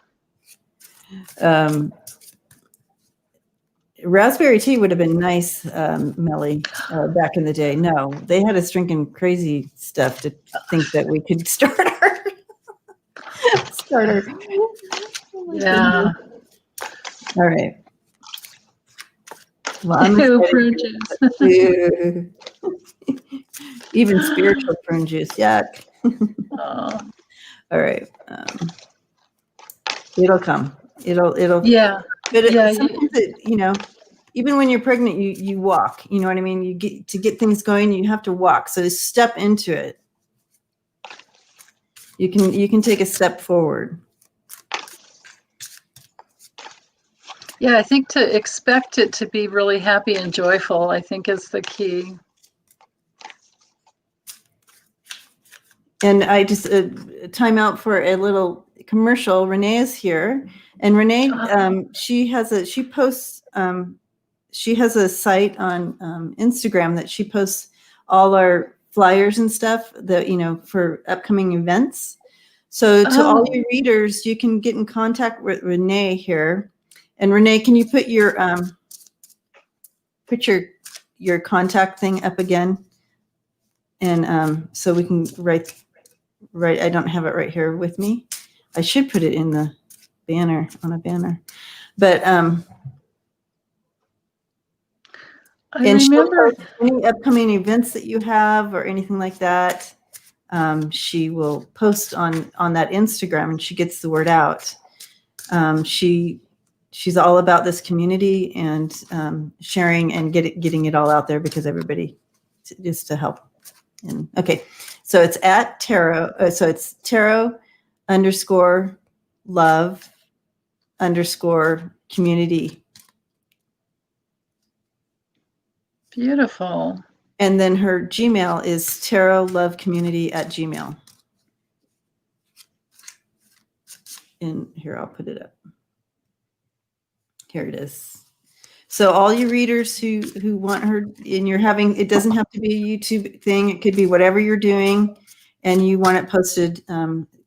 Raspberry tea would have been nice, Melly, back in the day. No, they had us drinking crazy stuff to think that we could start our. Yeah. All right. Well, I'm prune juice. Even spiritual prune juice. Yuck. Oh. All right. It'll come. It'll. Yeah. But sometimes even when you're pregnant, you walk. You know what I mean? You get things going. You have to walk. So step into it. You can take a step forward. Yeah, I think to expect it to be really happy and joyful, I think, is the key. And I just time out for a little commercial. Renee is here, and Renee, she has a site on Instagram that she posts all our flyers and stuff that for upcoming events. So to all your readers, you can get in contact with Renee here. And Renee, can you put your contact thing up again? And so we can write. I don't have it right here with me. I should put it in the banner, on a banner. But I remember any upcoming events that you have or anything like that. She will post on that Instagram, and she gets the word out. She she's all about this community and sharing and getting it all out there because everybody just to help. And okay, so it's at tarot. So it's tarot_love_community. Beautiful. And then her Gmail is tarotlovecommunity@gmail. And here, I'll put it up. Here it is. So all you readers who want her, and you're having, it doesn't have to be a YouTube thing. It could be whatever you're doing, and you want it posted.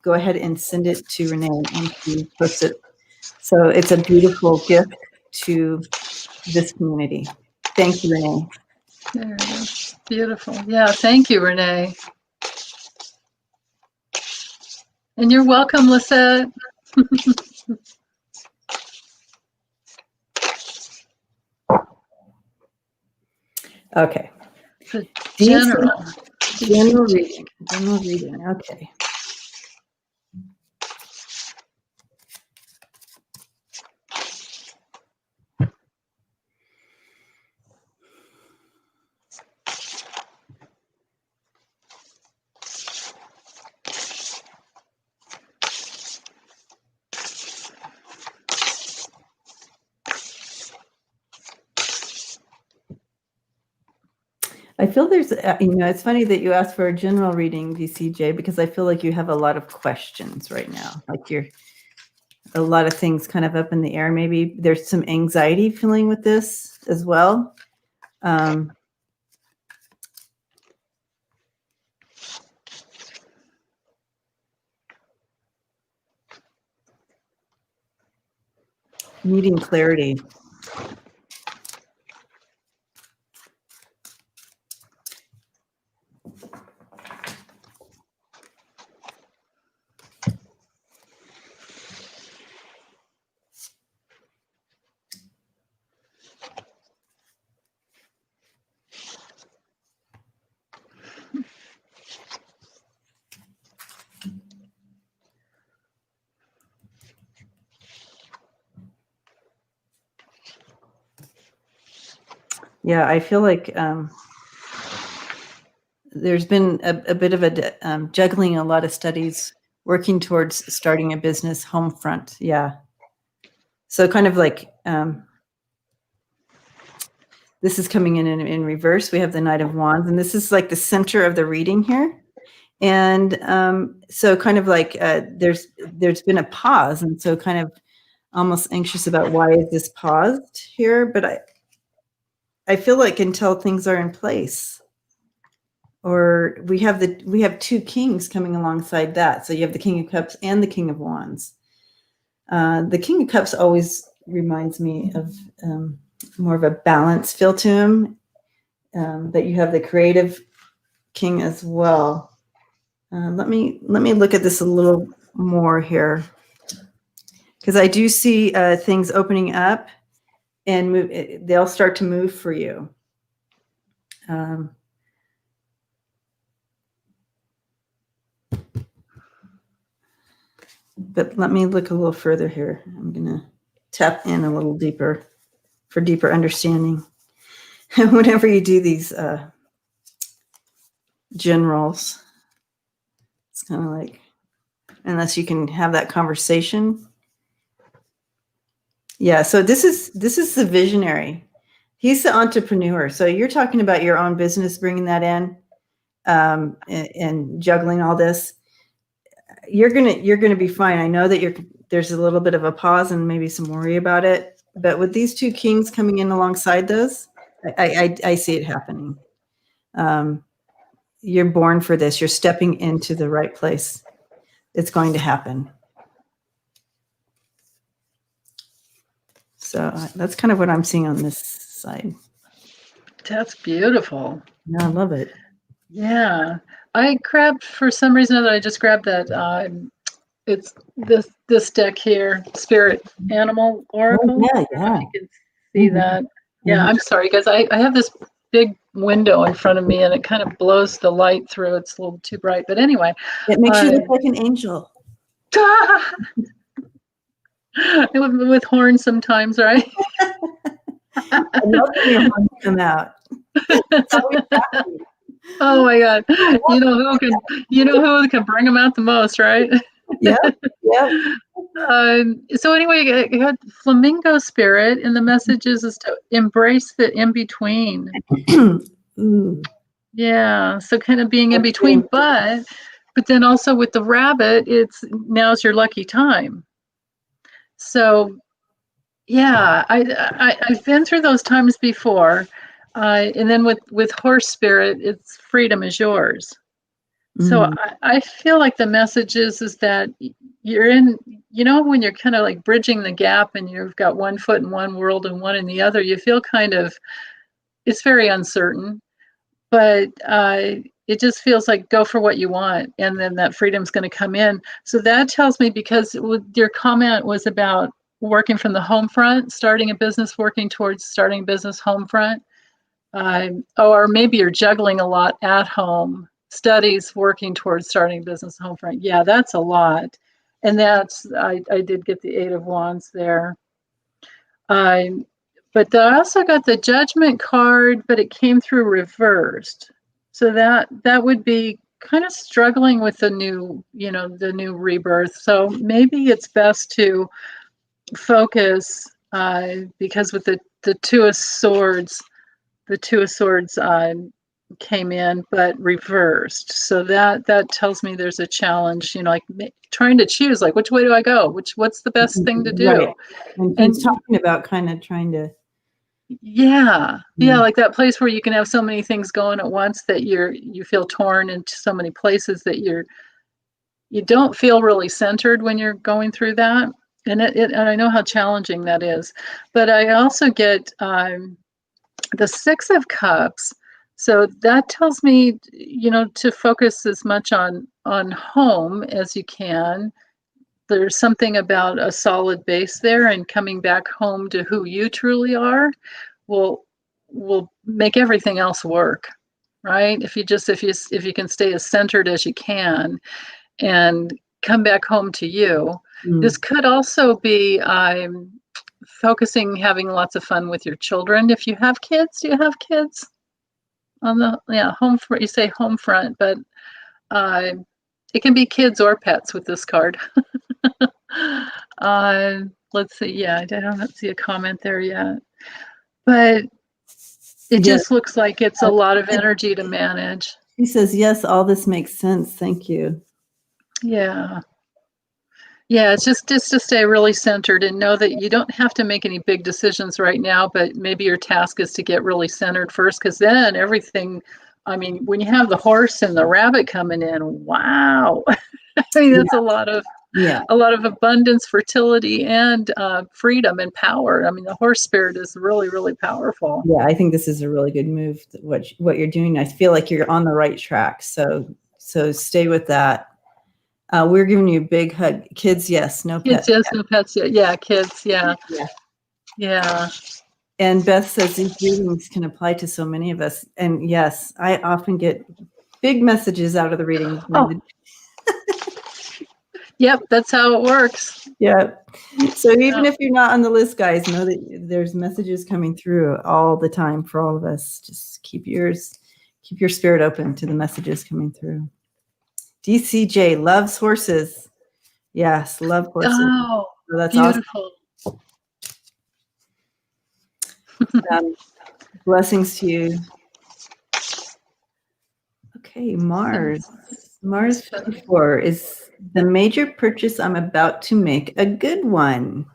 Go ahead and send it to Renee, and she posts it. So it's a beautiful gift to this community. Thank you, Renee. There it is. Beautiful. Yeah, thank you, Renee. And you're welcome, Lisette. Okay. General reading. General reading. Okay. I feel there's, it's funny that you asked for a general reading, VCJ, because I feel like you have a lot of questions right now. Like a lot of things kind of up in the air. Maybe there's some anxiety feeling with this as well. Needing clarity. Yeah, I feel like there's been a bit of a juggling a lot of studies working towards starting a business home front. Yeah. So kind of like this is coming in reverse. We have the Knight of Wands, and this is like the center of the reading here. And so kind of like there's been a pause, and so kind of almost anxious about why is this paused here, but I feel like until things are in place, or we have two kings coming alongside that. So you have the King of Cups and the King of Wands. The King of Cups always reminds me of more of a balance feel to him, but you have the creative king as well. Let me look at this a little more here, because I do see things opening up and they'll start to move for you. But let me look a little further here. I'm going to tap in a little deeper for deeper understanding. Whenever you do these generals, it's kind of like, unless you can have that conversation. Yeah, so this is the visionary. He's the entrepreneur. So you're talking about your own business, bringing that in, and juggling all this. You're gonna be fine. I know that there's a little bit of a pause and maybe some worry about it, but with these two kings coming in alongside those, I see it happening. You're born for this. You're stepping into the right place. It's going to happen. So that's kind of what I'm seeing on this side. That's beautiful. Yeah, I love it. Yeah. I grabbed, for some reason or other, I just grabbed that. It's this deck here, Spirit Animal Oracle. Oh, yeah. You can see that. Yeah, I'm sorry, guys. I have this big window in front of me, and it kind of blows the light through. It's a little too bright. But anyway. It makes you look like an angel. with horns sometimes, right? I love when your horns come out. It's always happy. Oh my God! You know who can bring them out the most, right? Yep, yep. So anyway, I had flamingo spirit, and the message is to embrace the in between. Ooh, Yeah, so kind of being in that's very between, but then also with the rabbit, it's now's your lucky time. So yeah, I've been through those times before, and then with horse spirit, it's freedom is yours. So mm, I feel like the message is that you're in, when you're kind of like bridging the gap and you've got one foot in one world and one in the other, you feel kind of, it's very uncertain, but it just feels like go for what you want. And then that freedom's going to come in. So that tells me, because your comment was about working from the home front, starting a business, working towards starting a business home front. Or maybe you're juggling a lot at home, studies, working towards starting a business home front. Yeah, that's a lot. And I did get the Eight of Wands there. But I also got the Judgment card, but it came through reversed. So that would be kind of struggling with the new rebirth. So maybe it's best to focus, because with the Two of Swords, came in, but reversed. So that tells me there's a challenge, like trying to choose, like, which way do I go? What's the best thing to right. do? And And he's talking about kind of trying to. yeah, like that place where you can have so many things going at once that you feel torn into so many places that you don't feel really centered when you're going through that. And I know how challenging that is. But I also get the Six of Cups. So that tells me, to focus as much on home as you can. There's something about a solid base there, and coming back home to who you truly are will make everything else work, right? If you can stay as centered as you can and come back home to you. Mm. This could also be focusing, having lots of fun with your children. If you have kids, do you have kids on the home front? You say home front, but uh, it can be kids or pets with this card. Let's see. Yeah, I don't see a comment there yet, but it Yes. just looks like it's a lot of energy to manage. He says, yes, all this makes sense. Thank you. Yeah. Yeah, it's just to stay really centered and know that you don't have to make any big decisions right now, but maybe your task is to get really centered first, because then everything, I mean, when you have the horse and the rabbit coming in, wow. I mean, that's a lot of abundance, fertility, and freedom and power. I mean, the horse spirit is really, really powerful. Yeah, I think this is a really good move. What you're doing, I feel like you're on the right track. So stay with that. We're giving you a big hug. Kids, yes, no Kids, pets. yes, no pets yet. Yeah, kids, yeah. Yeah. And Beth says these readings can apply to so many of us. And yes, I often get big messages out of the readings. Oh. Yep, that's how it works. Yeah. So even if you're not on the list, guys, know that there's messages coming through all the time for all of us. Just keep your spirit open to the messages coming through. DCJ loves horses. Yes, love horses. Oh, so that's beautiful. Awesome. Blessings to you. Okay, Mars 54 is the major purchase I'm about to make a good one.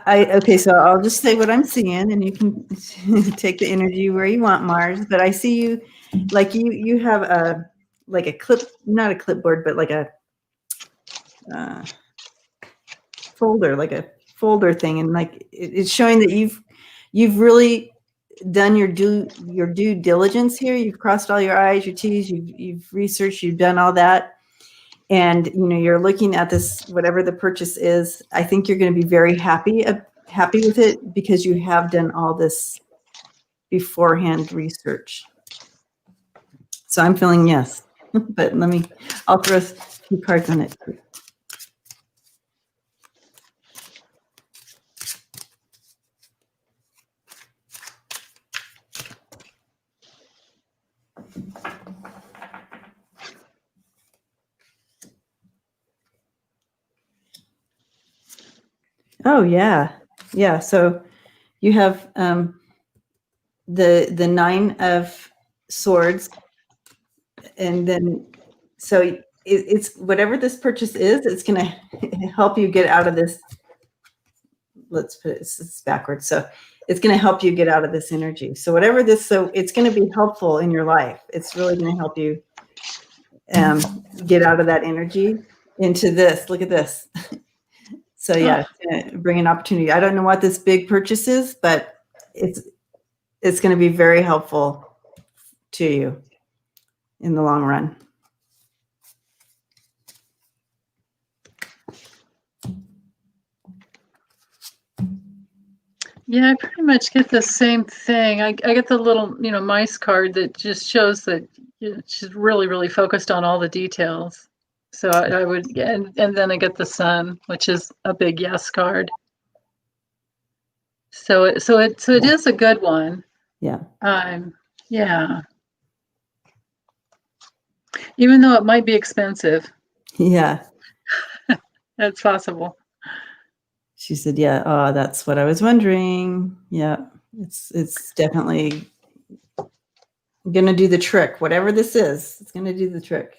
Okay, so I'll just say what I'm seeing, and you can take the energy where you want, Mars. But I see you, like you have a not a clipboard, but like a folder, like a folder thing, and like it's showing that you've really done your due diligence here. You've crossed all your I's, your T's. You've researched. You've done all that. And you're looking at this, whatever the purchase is. I think you're going to be very happy with it because you have done all this beforehand research. So I'm feeling yes, but I'll throw a few cards on it. Oh yeah. Yeah. So you have the 9 of swords, and then so it's whatever this purchase is, it's going to help you get out of this. Let's put it's backwards. So it's going to help you get out of this energy. So whatever this, so it's going to be helpful in your life. It's really going to help you get out of that energy into this. Look at this. So yeah, it's gonna bring an opportunity. I don't know what this big purchase is, but it's going to be very helpful to you in the long run. Yeah, I pretty much get the same thing. I get the little, mice card that just shows that she's really, really focused on all the details. So I would, and then I get the sun, which is a big yes card. So it is a good one. Yeah. Yeah. Even though it might be expensive. Yeah. That's possible. She said, yeah, oh, that's what I was wondering. Yeah, it's definitely going to do the trick. Whatever this is, it's going to do the trick.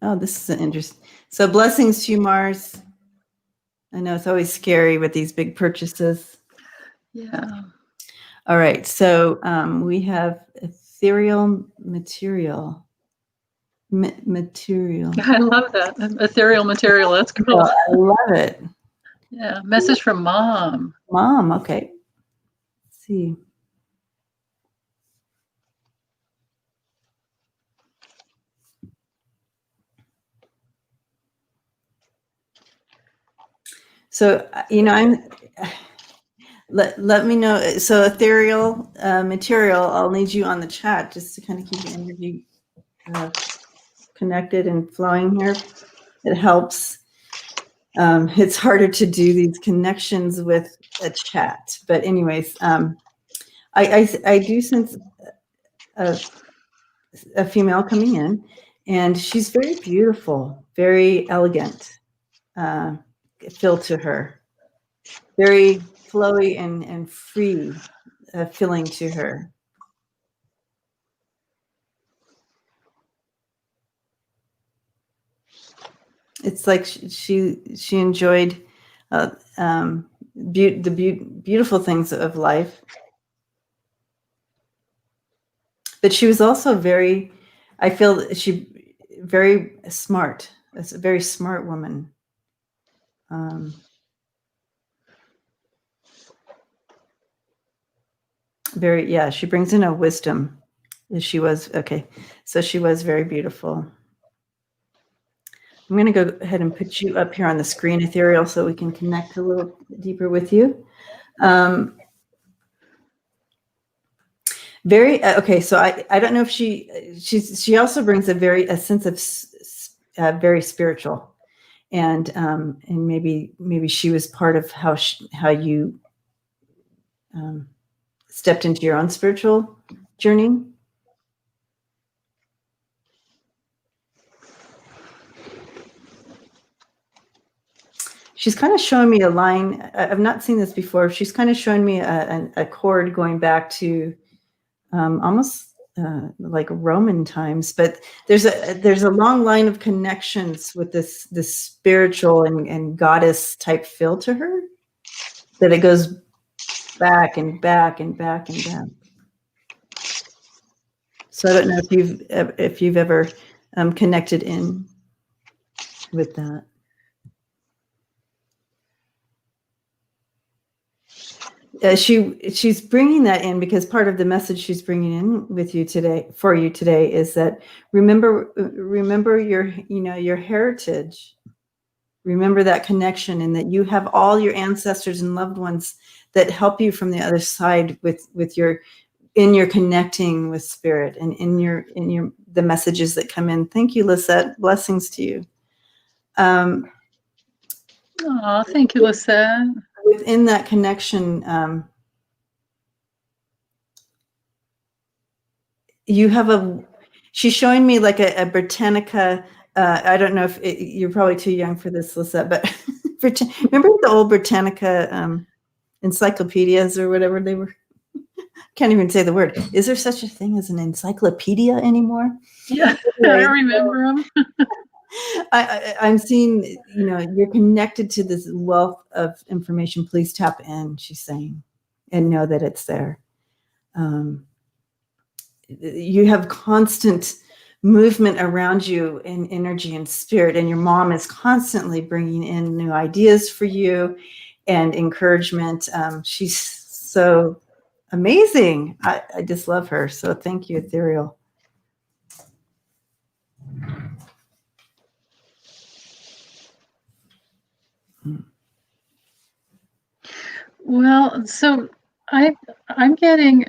Oh, this is an interesting. So blessings to you, Mars. I know it's always scary with these big purchases. Yeah. All right. So we have ethereal material. Material. I love that. Ethereal material. That's cool. Oh, I love it. Yeah. Message from mom. Mom. Okay. Let's see. So, let me know. So ethereal material, I'll need you on the chat just to kind of keep the energy connected and flowing here. It helps. It's harder to do these connections with a chat, but anyways, I do sense a female coming in, and she's very beautiful, very elegant. Feel to her, very flowy and free feeling to her. It's like she enjoyed the beautiful things of life, but she was also very, I feel very smart. It's a very smart woman. She brings in a wisdom. She was, okay, so she was very beautiful. I'm going to go ahead and put you up here on the screen, Ethereal, so we can connect a little deeper with you. Okay, so I don't know if she also brings a sense of very spiritual, and maybe she was part of how you stepped into your own spiritual journey. She's kind of showing me a line. I've not seen this before. She's kind of showing me a cord going back to almost like Roman times, but there's a long line of connections with this spiritual and goddess type feel to her, that it goes back and back and back and back. So I don't know if you've ever connected in with that. She's bringing that in because part of the message she's bringing in with you today, for you today, is that remember your heritage. Remember that connection, and that you have all your ancestors and loved ones that help you from the other side with your connecting with spirit and in your the messages that come in. Thank you, Lisette. Blessings to you. Thank you, Lisette. Within that connection, you have she's showing me like a Britannica. I don't know if you're probably too young for this, Lisette, but remember the old Britannica encyclopedias or whatever they were? Can't even say the word. Is there such a thing as an encyclopedia anymore? Yeah, I remember them. I'm seeing, you're connected to this wealth of information. Please tap in, she's saying, and know that it's there. You have constant movement around you in energy and spirit, and your mom is constantly bringing in new ideas for you and encouragement. She's so amazing. I just love her. So thank you, Ethereal. Well, so I'm getting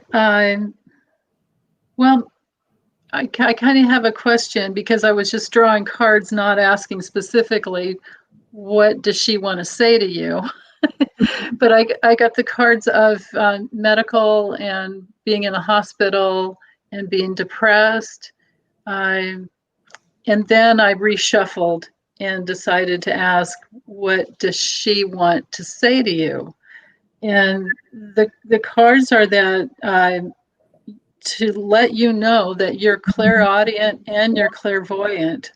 well, I kind of have a question because I was just drawing cards, not asking specifically what does she want to say to you. But I got the cards of medical and being in a hospital and being depressed. And then I reshuffled and decided to ask, what does she want to say to you? And the cards are that to let you know that you're clairaudient and you're clairvoyant,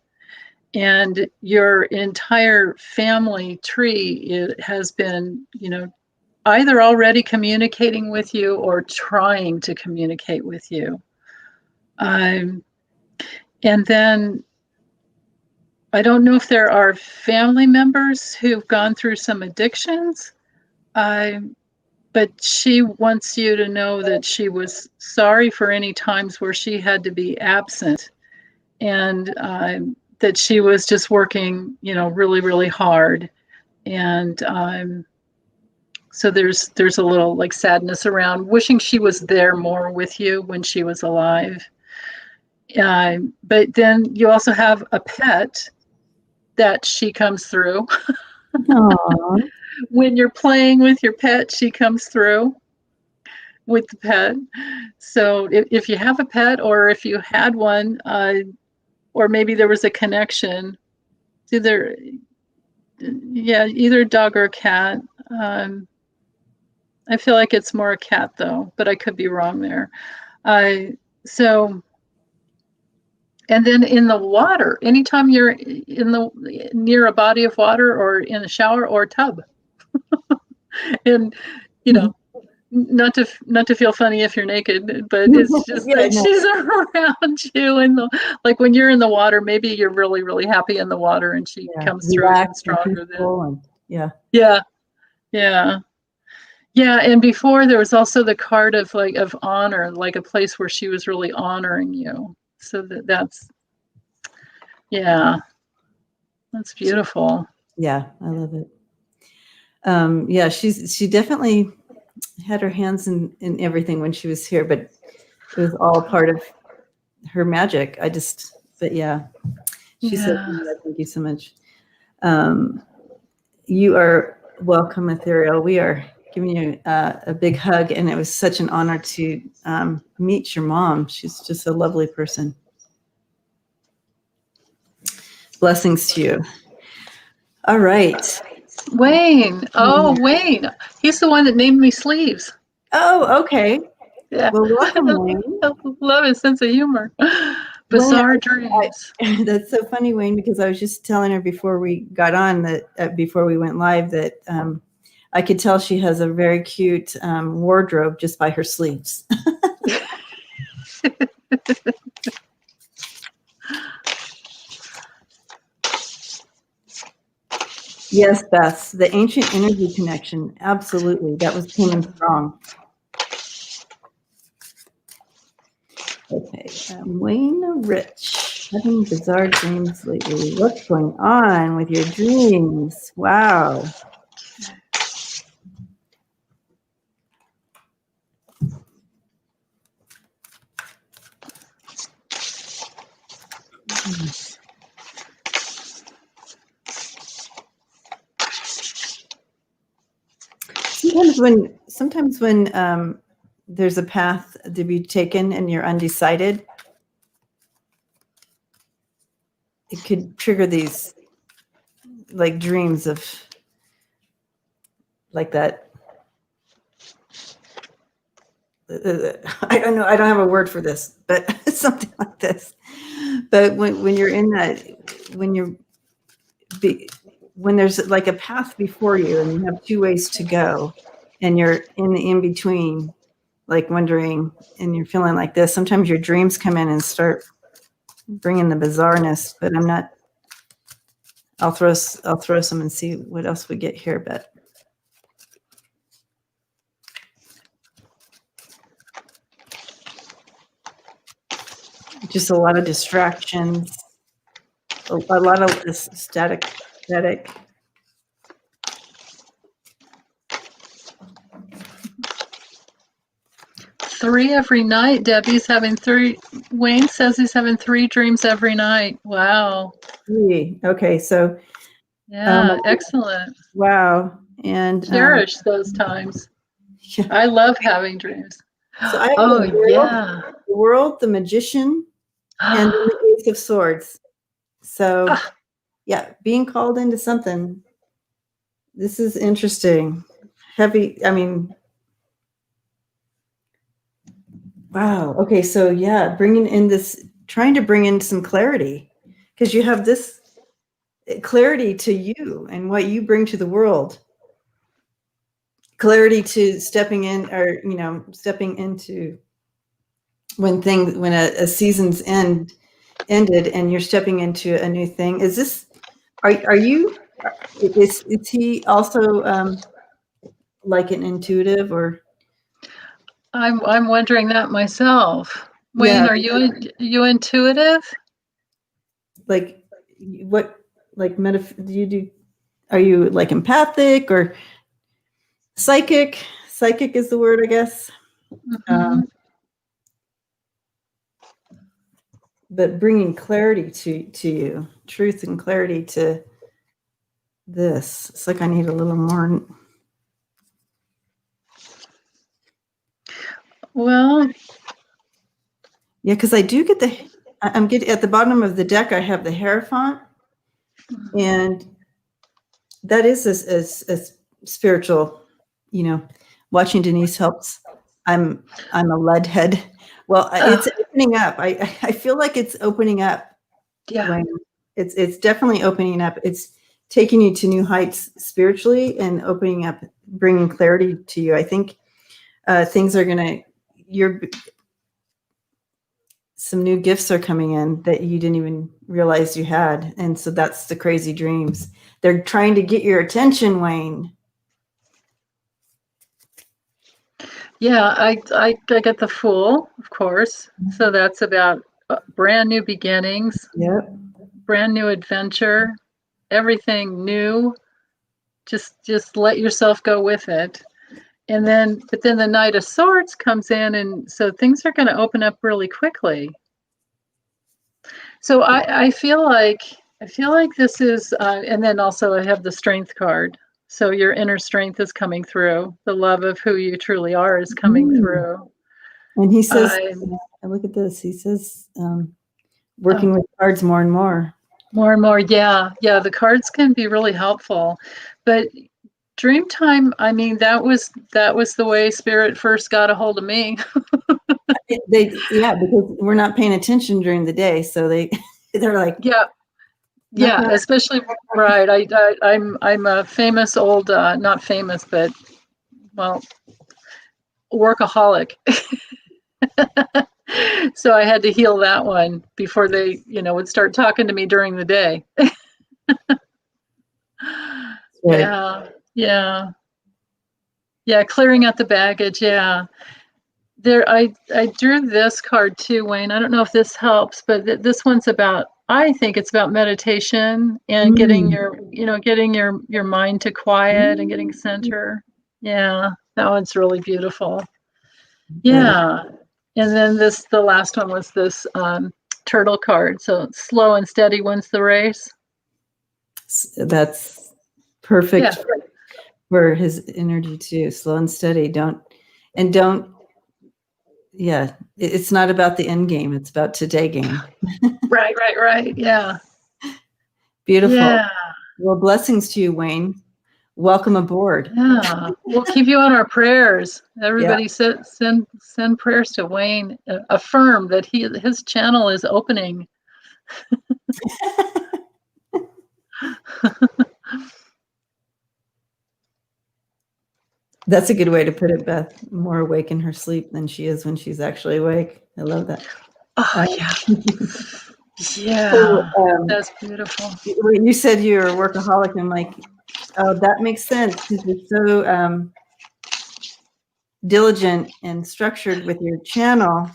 and your entire family tree has been, either already communicating with you or trying to communicate with you. And then I don't know if there are family members who've gone through some addictions. But she wants you to know that she was sorry for any times where she had to be absent, and that she was just working, really, really hard. And so there's a little like sadness around wishing she was there more with you when she was alive. But then you also have a pet that she comes through. When you're playing with your pet, she comes through with the pet. So if you have a pet, or if you had one, or maybe there was a connection, either dog or cat. I feel like it's more a cat though, but I could be wrong there. And then in the water, anytime you're near a body of water or in a shower or a tub, and not to feel funny if you're naked, but it's just that she's around you, and like when you're in the water, maybe you're really, really happy in the water, and she comes through even stronger than. Yeah. And before there was also the card of honor, like a place where she was really honoring you. So that's beautiful. Yeah, I love it. She definitely had her hands in everything when she was here, but it was all part of her magic. She said, thank you so much. You are welcome, Ethereal. We are giving you a big hug, and it was such an honor to meet your mom. She's just a lovely person. Blessings to you. All right. Wayne. Oh, Wayne. He's the one that named me Sleeves. Oh, okay. Yeah. Well, welcome, Wayne. I love his sense of humor. Bizarre dreams. That's so funny, Wayne, because I was just telling her before we got on that before we went live that I could tell she has a very cute wardrobe just by her sleeves. Yes, Beth, the ancient energy connection. Absolutely. That was coming strong. Okay. Wayne Rich, having bizarre dreams lately. What's going on with your dreams? Wow. Sometimes when there's a path to be taken and you're undecided, it could trigger these like dreams of like that. I don't know. I don't have a word for this, but something like this. But when you're in that, when there's like a path before you and you have two ways to go and you're in the in-between, like wondering, and you're feeling like this, sometimes your dreams come in and start bringing the bizarreness, but I'll throw some and see what else we get here, but. Just a lot of distractions, a lot of this static. 3 every night. Debbie's having 3. Wayne says he's having 3 dreams every night. Wow. 3. Okay, so. Yeah, excellent. Wow. And cherish those times. Yeah. I love having dreams. So I have the world, the magician, and the Ace of Swords. So yeah, being called into something. This is interesting. Heavy, I mean, wow. Okay, so yeah, trying to bring in some clarity, because you have this clarity to you and what you bring to the world. Clarity to stepping in, or stepping into when a season's ended and you're stepping into a new thing. Is this? Is he also like an intuitive, or? I'm wondering that myself. Wayne, are you intuitive? Like what? Like do you do? Are you like empathic or psychic? Psychic is the word, I guess. Mm-hmm. But bringing clarity to you, truth and clarity to this. It's like I need a little more. Well, yeah, because I do get I'm getting at the bottom of the deck. I have the Hierophant, and that is a spiritual. Watching Denise helps. I'm a lead head. Well, it's opening up. I feel like it's opening up. Yeah. It's definitely opening up. It's taking you to new heights spiritually and opening up, bringing clarity to you. I think things are some new gifts are coming in that you didn't even realize you had. And so that's the crazy dreams. They're trying to get your attention, Wayne. Yeah, I get the Fool, of course. So that's about brand new beginnings. Yep. Brand new adventure, everything new. Just let yourself go with it. And then the Knight of Swords comes in, and so things are going to open up really quickly. So I feel like this is, and then also I have the Strength card. So your inner strength is coming through. The love of who you truly are is coming through. And he says, I look at this. He says, working with cards more and more. More and more, yeah. The cards can be really helpful, but Dreamtime, I mean, that was the way Spirit first got a hold of me. Because we're not paying attention during the day, so they're like, yeah, especially right. I'm a famous old, not famous, but workaholic. So I had to heal that one before they, would start talking to me during the day. Right. Yeah, clearing out the baggage. Yeah. I drew this card too, Wayne. I don't know if this helps, but this one's I think it's about meditation and getting your mind to quiet and getting center. Yeah, that one's really beautiful. Yeah. And then the last one was this turtle card. So slow and steady wins the race. That's perfect for his energy too. Slow and steady. Yeah, it's not about the end game. It's about today game. Right. Yeah. Beautiful. Yeah. Well, blessings to you, Wayne. Welcome aboard. Yeah. We'll keep you on our prayers. Everybody send prayers to Wayne. Affirm that his channel is opening. That's a good way to put it, Beth. More awake in her sleep than she is when she's actually awake. I love that. Oh, yeah. Yeah. So, that's beautiful. When you said you're a workaholic, I'm like, oh, that makes sense because you're so diligent and structured with your channel.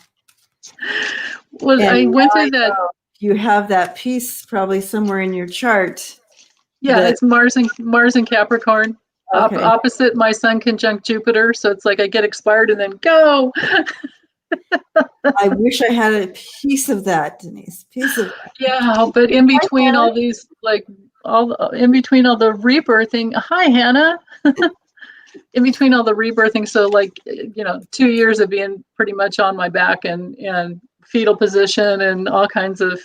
Well, I went through that. You have that piece probably somewhere in your chart. Yeah, it's Mars and Capricorn. Okay. Opposite my Sun conjunct Jupiter. So it's like I get expired and then go. I wish I had a piece of that, Denise. Piece of that. Yeah, but in between all these, in between all the rebirthing. Hi, Hannah. In between all the rebirthing, so 2 years of being pretty much on my back and fetal position and all kinds of,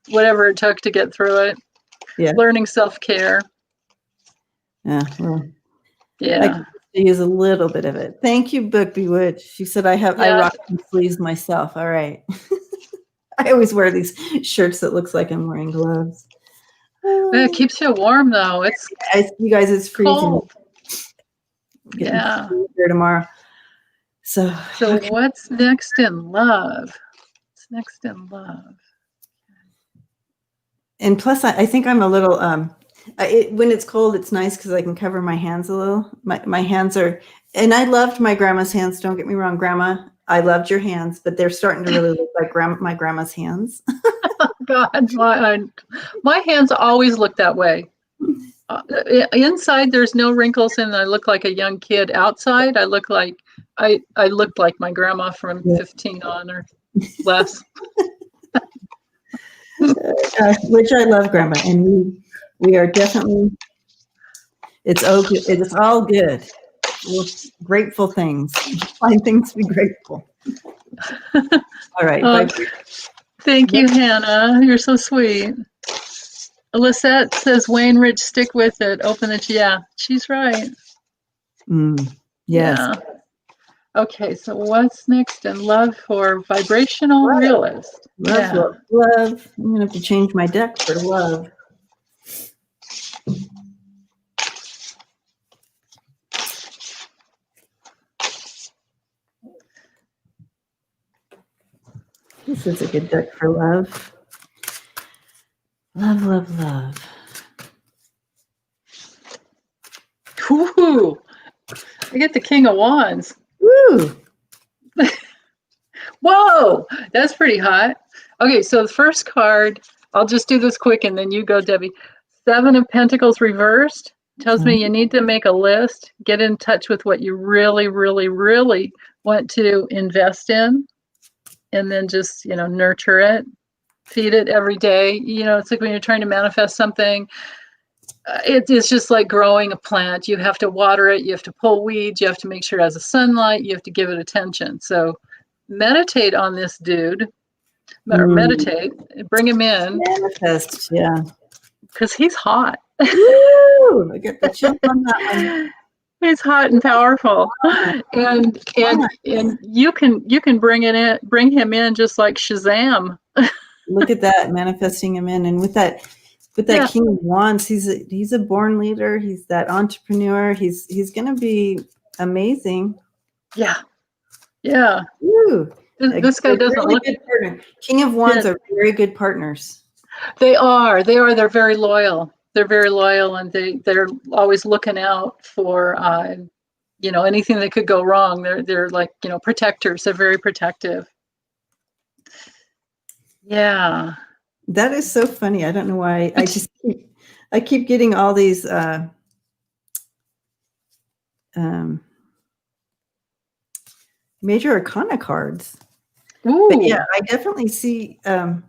whatever it took to get through it. Yeah. Learning self-care. Yeah. Well, yeah. I can use a little bit of it. Thank you, Book Bewitched. She said I rock some sleeves myself. All right. I always wear these shirts that looks like I'm wearing gloves. It keeps you warm though. You guys, it's freezing. Cold. Yeah. Here tomorrow. So okay. What's next in love? What's next in love? And plus, I think I'm a little. When it's cold, it's nice because I can cover my hands a little. My hands are, and I loved my grandma's hands. Don't get me wrong, Grandma. I loved your hands, but they're starting to really look like my grandma's hands. God, my hands always look that way. Inside, there's no wrinkles, and I look like a young kid. Outside, I look like I looked like my grandma from 15 on or less. Which I love, Grandma, and we are definitely. It's okay. It is all good. We're grateful things. Find things to be grateful. All right. Thank you, Hannah. You're so sweet. Lisette says, Wayne Rich, stick with it. Open it. Yeah, she's right. Yes. Yeah. Okay, so what's next in love for vibrational realist? Love. I'm going to have to change my deck for love. This is a good deck for love. Love. Ooh, I get the King of Wands. Woo! Whoa, that's pretty hot. Okay, so the first card, I'll just do this quick and then you go, Debbie. 7 of Pentacles reversed tells me you need to make a list, get in touch with what you really, really, really want to invest in, and then just, nurture it, feed it every day. It's like when you're trying to manifest something, it's just like growing a plant. You have to water it, you have to pull weeds, you have to make sure it has the sunlight, you have to give it attention. So meditate on this dude, or meditate, bring him in. Manifest, yeah. Because he's hot. Woo! I get the chip on that one. He's hot and powerful, and you can bring him in just like Shazam. Look at that, manifesting him in, and with that King of Wands, he's a born leader. He's that entrepreneur. He's going to be amazing. Yeah. Ooh, this guy doesn't really look. Good partner. King of Wands are very good partners. They are. They're very loyal. They're very loyal, and they're always looking out for anything that could go wrong. They're like protectors. They're very protective. Yeah. That is so funny. I don't know why. I keep getting all these major arcana cards. But yeah, Ooh. I definitely see, when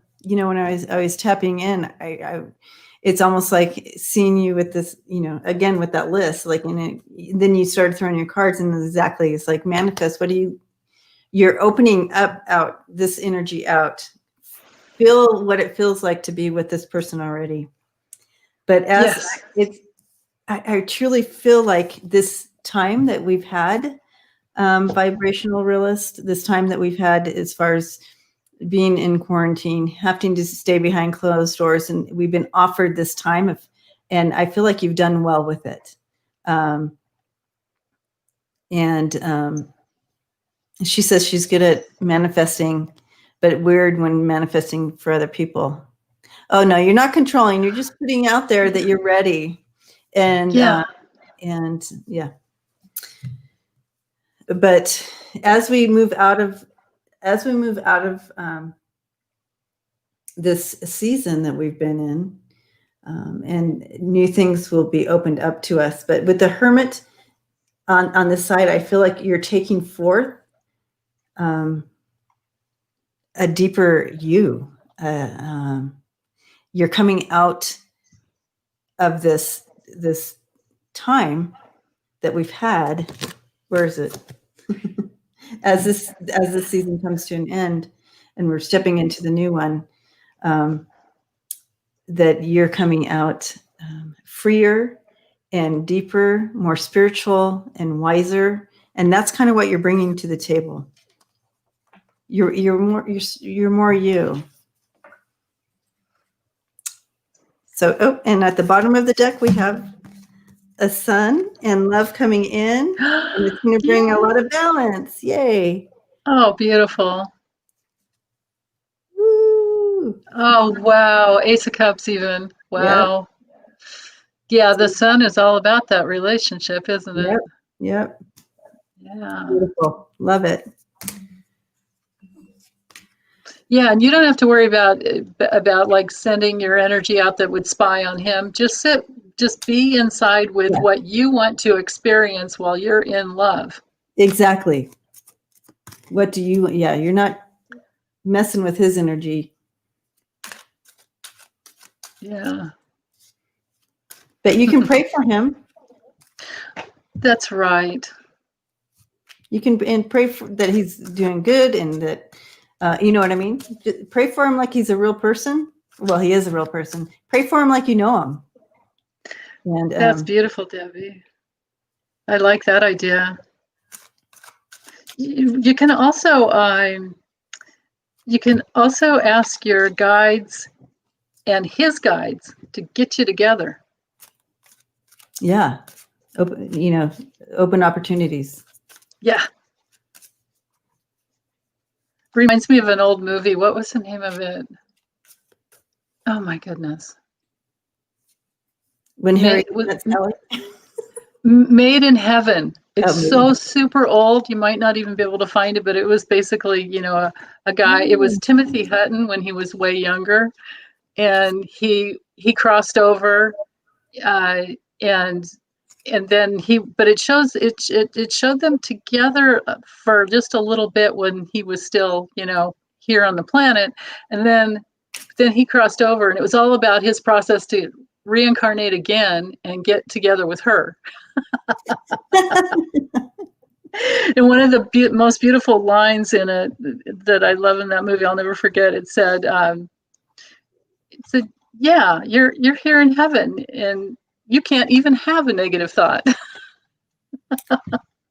I was tapping in, it's almost like seeing you with this, again, with that list, like, then you started throwing your cards, and exactly, it's like manifest. You're opening up out this energy out. Feel what it feels like to be with this person already. But Yes. I truly feel like this time that we've had, vibrational realist, this time that we've had as far as being in quarantine, having to stay behind closed doors, and we've been offered this time and I feel like you've done well with it. And she says she's good at manifesting, but weird when manifesting for other people. Oh no, you're not controlling. You're just putting out there that you're ready, and Yeah. Yeah. But as we move out of this season that we've been in, and new things will be opened up to us. But with the Hermit on this side, I feel like you're taking forth a deeper you. You're coming out of this time that we've had. Where is it? as this season comes to an end, and we're stepping into the new one. That you're coming out freer and deeper, more spiritual and wiser, and that's kind of what you're bringing to the table. You're more you. So, and at the bottom of the deck we have a sun and love coming in, and it's going to bring a lot of balance. Yay! Oh, beautiful. Woo! Oh, wow. Ace of Cups even. Yep. Wow. Yeah, the sun is all about that relationship, isn't it? Yep. Yeah. Beautiful. Love it. Yeah, and you don't have to worry about like sending your energy out that would spy on him. Just be inside with what you want to experience while you're in love. Exactly. What do you? Yeah, you're not messing with his energy. Yeah. But you can pray for him. That's right. You can pray that he's doing good, and that you know what I mean. Just pray for him like he's a real person. Well, he is a real person. Pray for him like you know him. And That's beautiful, Debbie. I like that idea. You can also ask your guides and his guides to get you together. Yeah, open opportunities. Yeah. Reminds me of an old movie. What was the name of it? Oh my goodness. When Harry met Sally. Made in Heaven. It's so Maybe. super old, you might not even be able to find it, but it was basically, a guy. It was Timothy Hutton when he was way younger, and he crossed over, and then it showed them together for just a little bit when he was still, here on the planet, and then he crossed over, and it was all about his process to reincarnate again and get together with her. And one of the most beautiful lines in it that I love in that movie, I'll never forget. It said, "Yeah, you're here in heaven, and you can't even have a negative thought."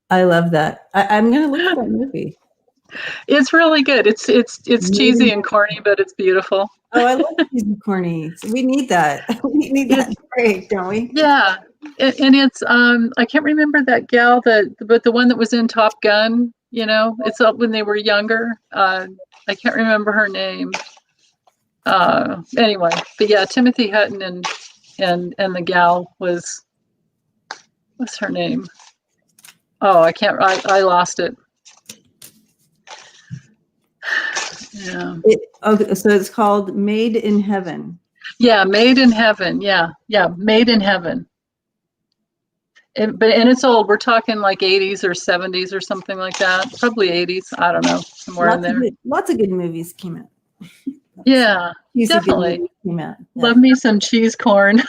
I love that. I'm going to look at that movie. It's really good. It's cheesy and corny, but it's beautiful. Oh, I love cheesy and corny. So we need that. We need that break, don't we? Yeah. And it's I can't remember that gal but the one that was in Top Gun, it's up when they were younger. I can't remember her name. Anyway, but yeah, Timothy Hutton and the gal what's her name? Oh, I lost it. Yeah. So it's called Made in Heaven. Yeah, Made in Heaven. Yeah, Made in Heaven. And it's old. We're talking like 80s or 70s or something like that. Probably 80s. I don't know, somewhere in there. Lots of good movies came out. Yeah, definitely. Came out. Yeah. Love me some cheese corn.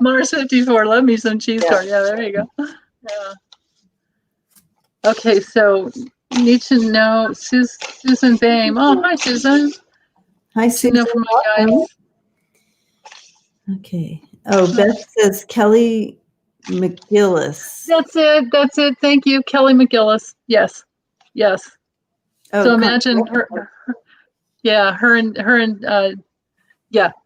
Mars 54. Love me some cheese corn. Yeah, there you go. Yeah. Okay, so need to know Susan Bame. Oh, hi, Susan. Hi, Susan. To know from my guys. Okay. Oh, Beth says Kelly McGillis. That's it. Thank you, Kelly McGillis. Yes. Oh, so imagine her and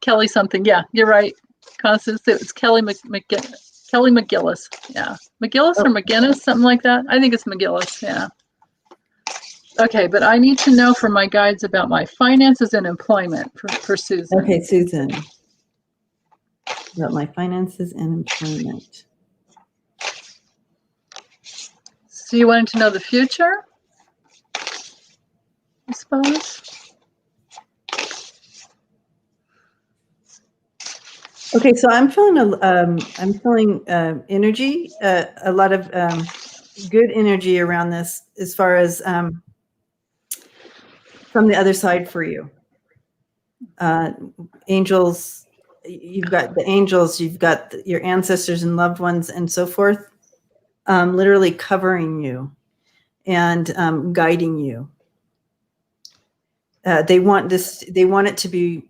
Kelly something. Yeah, you're right. Constance, it's Kelly McGillis. Yeah, McGillis or McGinnis, something like that. I think it's McGillis. Yeah. Okay, but I need to know from my guides about my finances and employment for Susan. Okay, Susan. About my finances and employment. So you wanted to know the future, I suppose? Okay, so I'm feeling energy, a lot of good energy around this, as far as from the other side for you. Angels, you've got the angels, you've got your ancestors and loved ones, and so forth, literally covering you and guiding you. They want it to be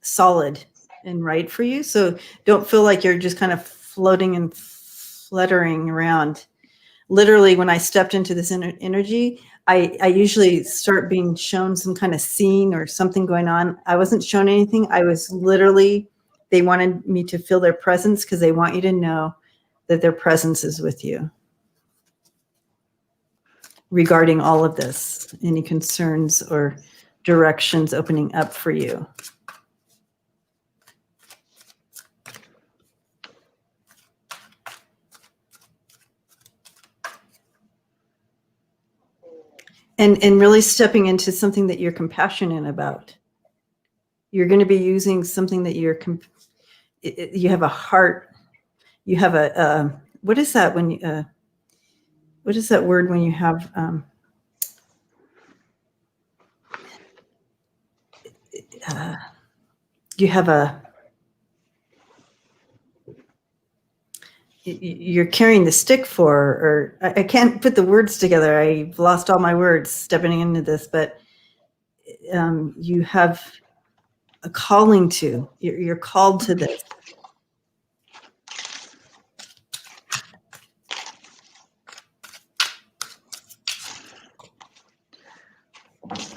solid and right for you. So don't feel like you're just kind of floating and fluttering around. Literally, when I stepped into this energy, I usually start being shown some kind of scene or something going on. I wasn't shown anything. I was literally, they wanted me to feel their presence because they want you to know that their presence is with you regarding all of this, any concerns or directions opening up for you. And really stepping into something that you're compassionate about. You're going to be using something that you have a heart. You have a what is that when you what is that word when you have you have you're carrying the stick for, or I can't put the words together. I've lost all my words stepping into this, but you have a calling to, you're called to this.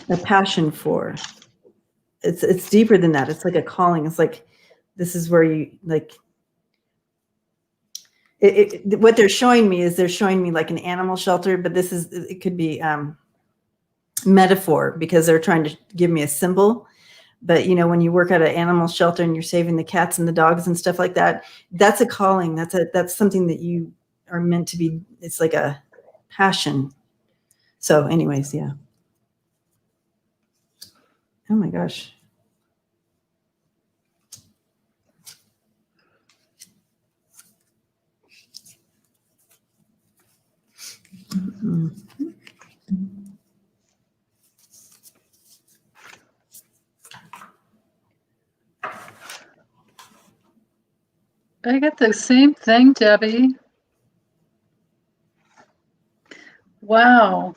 A passion for. It's deeper than that. It's like a calling. It's like, this is where you like, what they're showing me is they're showing me like an animal shelter, but it could be metaphor because they're trying to give me a symbol. But when you work at an animal shelter and you're saving the cats and the dogs and stuff like that, that's a calling. That's something that you are meant to be. It's like a passion. So anyways, yeah. Oh my gosh. Mm-hmm. I got the same thing, Debbie. Wow.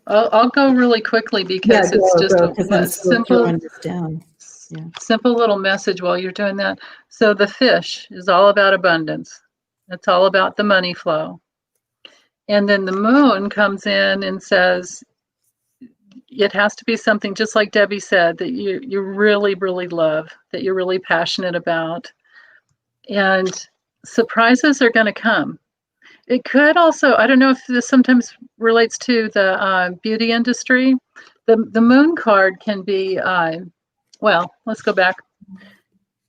I'll go really quickly because it's just a simple little message while you're doing that. So the fish is all about abundance. It's all about the money flow. And then the moon comes in and says, it has to be something just like Debbie said, that you really, really love, that you're really passionate about. And surprises are going to come. It could also, I don't know if this sometimes relates to the beauty industry. The moon card can be, well, let's go back.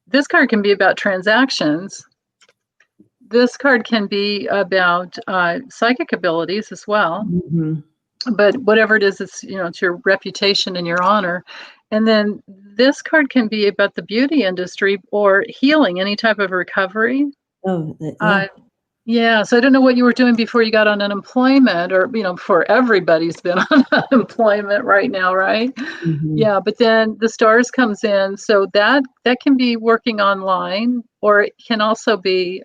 This card can be about transactions. This card can be about psychic abilities as well. Mm-hmm. But whatever it is, it's it's your reputation and your honor. And then this card can be about the beauty industry or healing, any type of recovery. Oh, yeah. Uh, yeah, so I don't know what you were doing before you got on unemployment, or before everybody's been on unemployment right now, right? Mhm. Yeah, but then the stars comes in, so that can be working online, or it can also be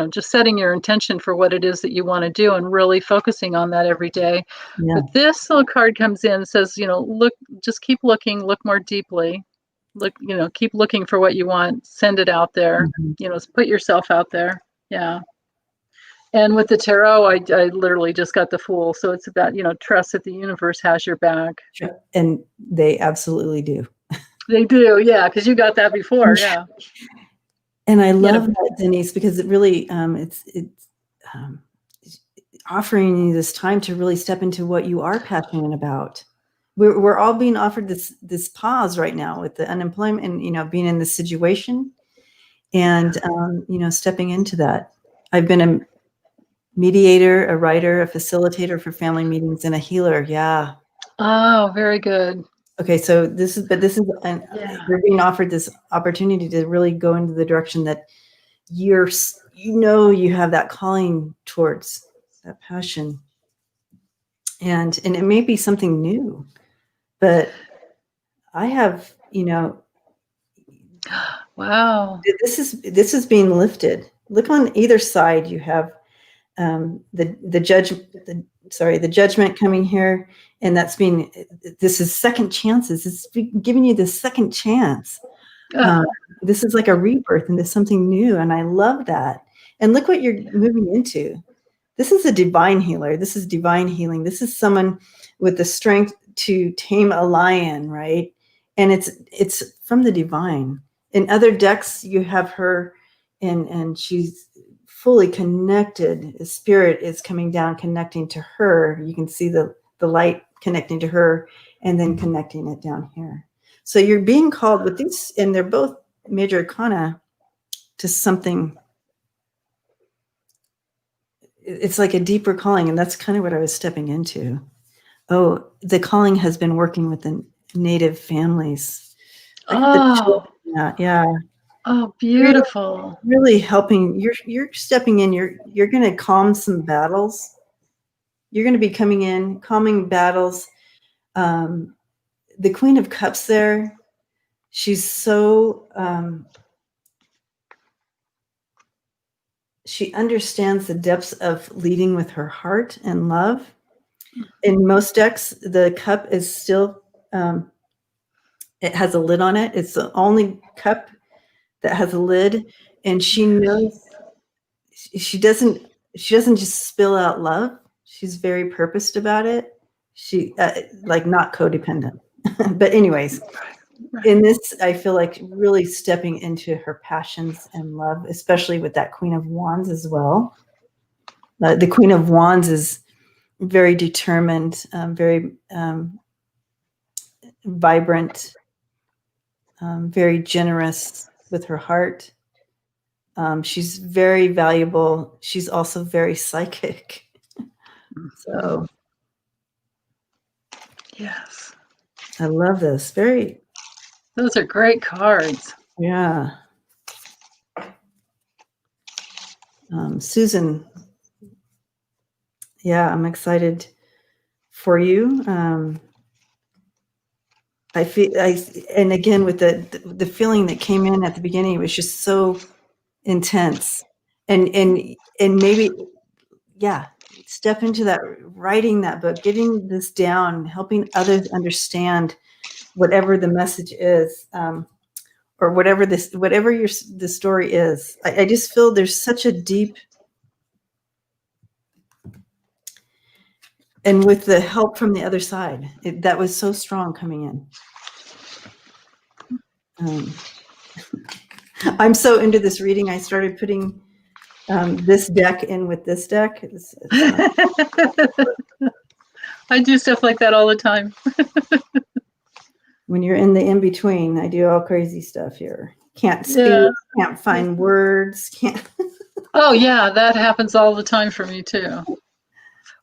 just setting your intention for what it is that you want to do and really focusing on that every day. Yeah. But this little card comes in and says, look, just keep looking, look more deeply. Look, keep looking for what you want, send it out there, Mhm. put yourself out there. Yeah. And with the tarot, I literally just got the Fool. So it's about, trust that the universe has your back. Sure. And they absolutely do. They do, yeah, because you got that before, yeah. And I You love know, that, Denise, because it really it's um, offering you this time to really step into what you are passionate about. We're all being offered this pause right now with the unemployment and being in this situation and stepping into that. I've been a mediator, a writer, a facilitator for family meetings, and a healer. Yeah. oh, very good. Okay, so Yeah. you're being offered this opportunity to really go into the direction that you have that calling towards that passion, and it may be something new, but I have Wow. this is being lifted. Look on either side. You have the judgment coming here, and this is second chances. It's giving you the second chance. Uh, Uh, this is like a rebirth into something new, and I love that. And look what you're moving into. This is a divine healer. This is divine healing. This is someone with the strength to tame a lion, right? And it's from the divine. In other decks, you have her, and she's fully connected. The spirit is coming down, connecting to her. You can see the light connecting to her, and then connecting it down here. So you're being called with these, and they're both major arcana, to something. It's like a deeper calling, and that's kind of what I was stepping into. Oh, the calling has been working with the native families. Look at the oh, children. Yeah, oh, really, beautiful. really helping. You're stepping in. You're going to calm some battles. You're going to be coming in, calming battles. The Queen of Cups there. She's so. She understands the depths of leading with her heart and love. In most decks, the cup is still, it has a lid on it. It's the only cup that has a lid. And she knows she doesn't just spill out love. She's very purposed about it. She like not codependent. But anyways, in this, I feel like really stepping into her passions and love, especially with that Queen of Wands as well. The Queen of Wands is very determined, very vibrant, very generous with her heart. She's very valuable. She's also very psychic. So Yes. I love this. Very, Those are great cards. yeah. Susan, yeah, I'm excited for you. And again, with the feeling that came in at the beginning, it was just so intense, and maybe, yeah, step into that, writing that book, getting this down, helping others understand whatever the message is, or whatever the story is. I just feel there's such a deep, and with the help from the other side, that was so strong coming in. I'm so into this reading. I started putting this deck in with this deck. I do stuff like that all the time. When you're in the in-between, I do all crazy stuff here. Can't speak, Yeah. can't find words, can't. Oh, yeah, that happens all the time for me too.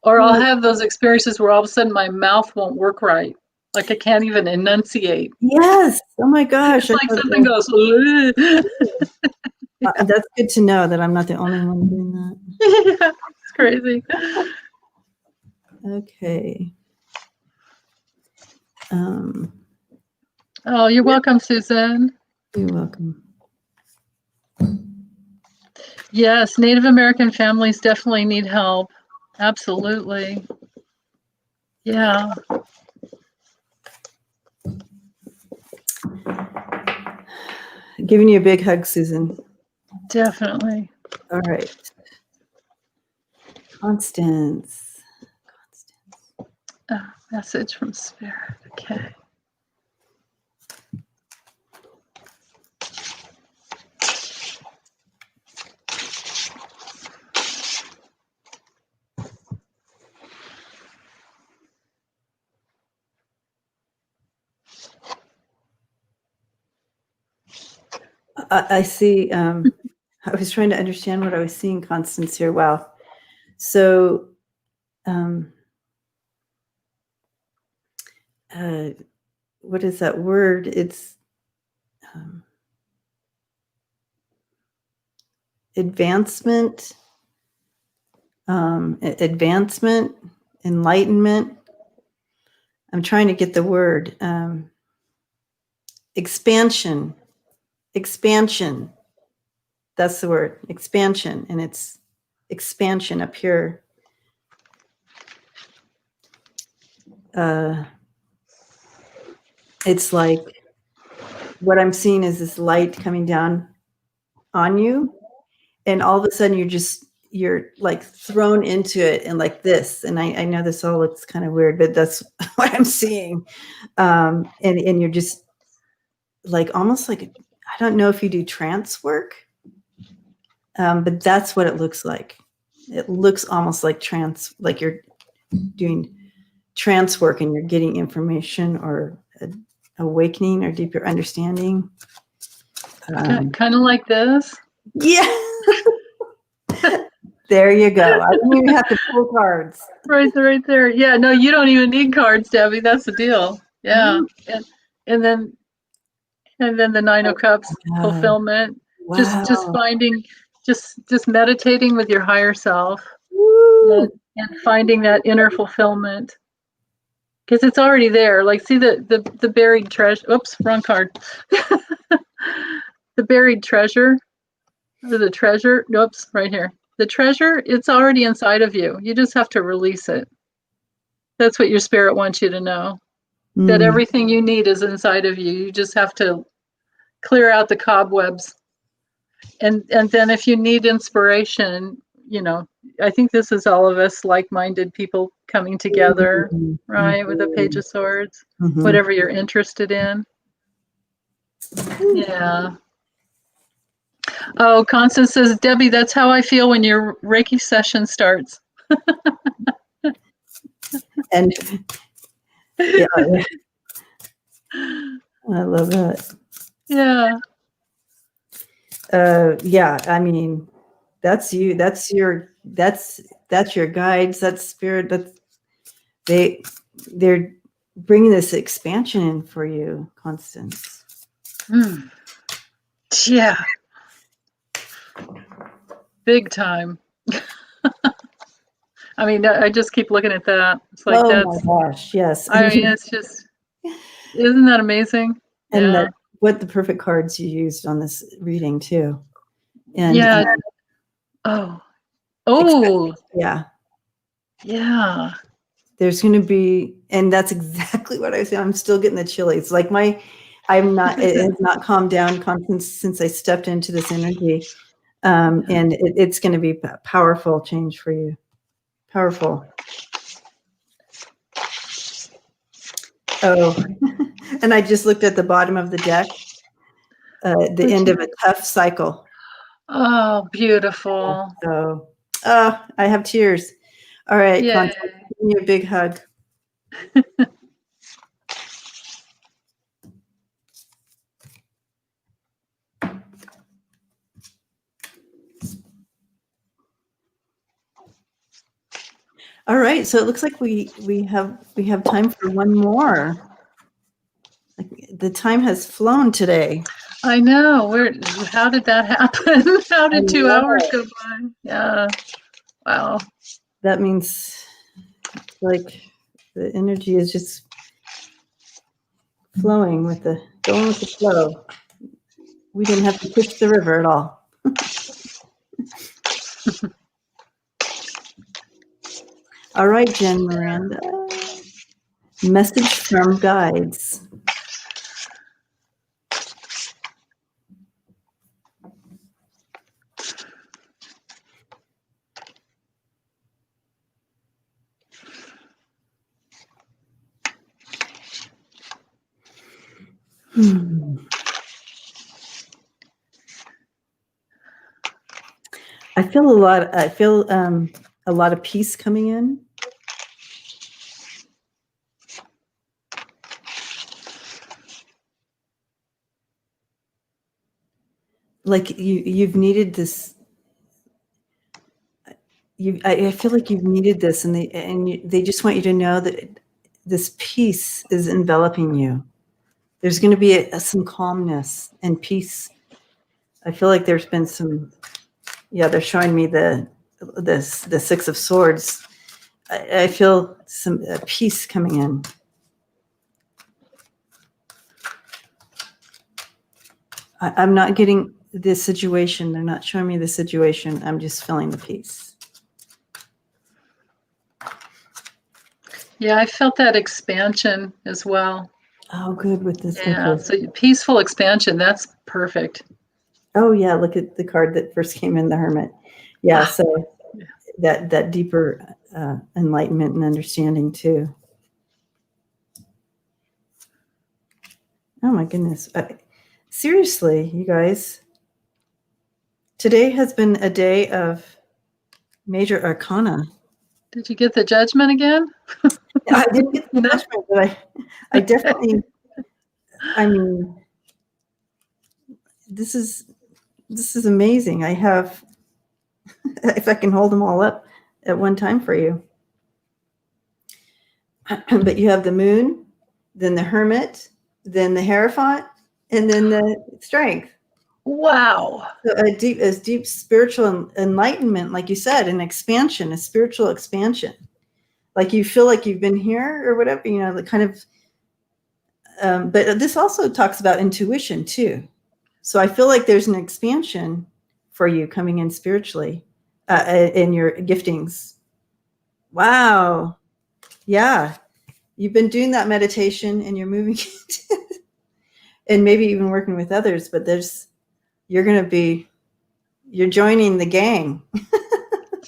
Or I'll have those experiences where all of a sudden my mouth won't work right. Like I can't even enunciate. Yes. Oh my gosh. It's like something goes. That's good to know that I'm not the only one doing that. Yeah, it's crazy. Okay. Oh, you're welcome, Susan. You're welcome. Yes, Native American families definitely need help. Absolutely. Yeah. Giving you a big hug, Susan. Definitely. All right. Constance. Oh, message from Spirit. Okay. I see. I was trying to understand what I was seeing, Constance, here. Wow. So, what is that word? It's advancement, advancement, enlightenment. I'm trying to get the word. Expansion. Expansion. That's the word. Expansion. And it's expansion up here. It's like what I'm seeing is this light coming down on you, and all of a sudden you're like thrown into it and like this. And I know this all looks kind of weird, but that's what I'm seeing. And you're just like almost like, I don't know if you do trance work, but that's what it looks like. It looks almost like trance, like you're doing trance work and you're getting information or awakening or deeper understanding. Kind of like this. Yeah. There you go. I don't even have to pull cards. Right there. Yeah, no, you don't even need cards, Debbie. That's the deal. Yeah. And then the Nine of Cups, fulfillment. Wow. Just finding, just meditating with your higher self and finding that inner fulfillment. Because it's already there. Like, see the buried treasure. Oops, wrong card. The buried treasure. Or the treasure. Oops, right here. The treasure, it's already inside of you. You just have to release it. That's what your spirit wants you to know. That everything you need is inside of you. You just have to clear out the cobwebs. And then if you need inspiration, I think this is all of us like-minded people coming together, right? With the Page of Swords, whatever you're interested in. Yeah. Oh, Constance says, Debbie, that's how I feel when your Reiki session starts. And yeah, I love that. Yeah. Yeah, I mean, that's you. That's your guides. That's spirit. They're bringing this expansion in for you, Constance. Yeah. Big time. I mean, I just keep looking at that. It's like, my gosh, yes. I mean, it's just, isn't that amazing? And what the perfect cards you used on this reading too. And yeah. Yeah. There's going to be, and that's exactly what I say. I'm still getting the chillies. Like it has not calmed down, Constance, since I stepped into this energy. And it's going to be a powerful change for you. Powerful. Oh, and I just looked at the bottom of the deck, the end of a tough cycle. Oh, beautiful. So, I have tears. All right, Constance, give me a big hug. All right, so it looks like we have time for one more. the time has flown today. I know. How did that happen? How did 2 hours go by? Yeah. Wow. That means like the energy is just flowing going with the flow. We didn't have to push the river at all. All right, Jen Miranda. Message from guides. I feel a lot of peace coming in. Like you've needed this. I feel like you've needed this, and they just want you to know that this peace is enveloping you. There's going to be some calmness and peace. I feel like there's been some. Yeah, they're showing me the Six of Swords. I feel some peace coming in. I'm not getting this situation. They're not showing me the situation. I'm just feeling the peace. Yeah, I felt that expansion as well. Oh, good with this. Yeah, Okay. so peaceful expansion, that's perfect. Oh, yeah, look at the card that first came in, the Hermit. Yeah, so that deeper enlightenment and understanding too. Oh my goodness. Seriously, you guys, today has been a day of major arcana. Did you get the Judgment again? I didn't get the Judgment, but I definitely, I mean, this is amazing. I have, if I can hold them all up at one time for you. But you have the Moon, then the Hermit, then the Hierophant, and then the Strength. Wow. So a deep spiritual enlightenment, like you said, an expansion, a spiritual expansion. Like you feel like you've been here or whatever, the kind of, but this also talks about intuition too. So I feel like there's an expansion for you coming in spiritually in your giftings. Wow. Yeah. You've been doing that meditation and you're moving and maybe even working with others, but you're joining the gang.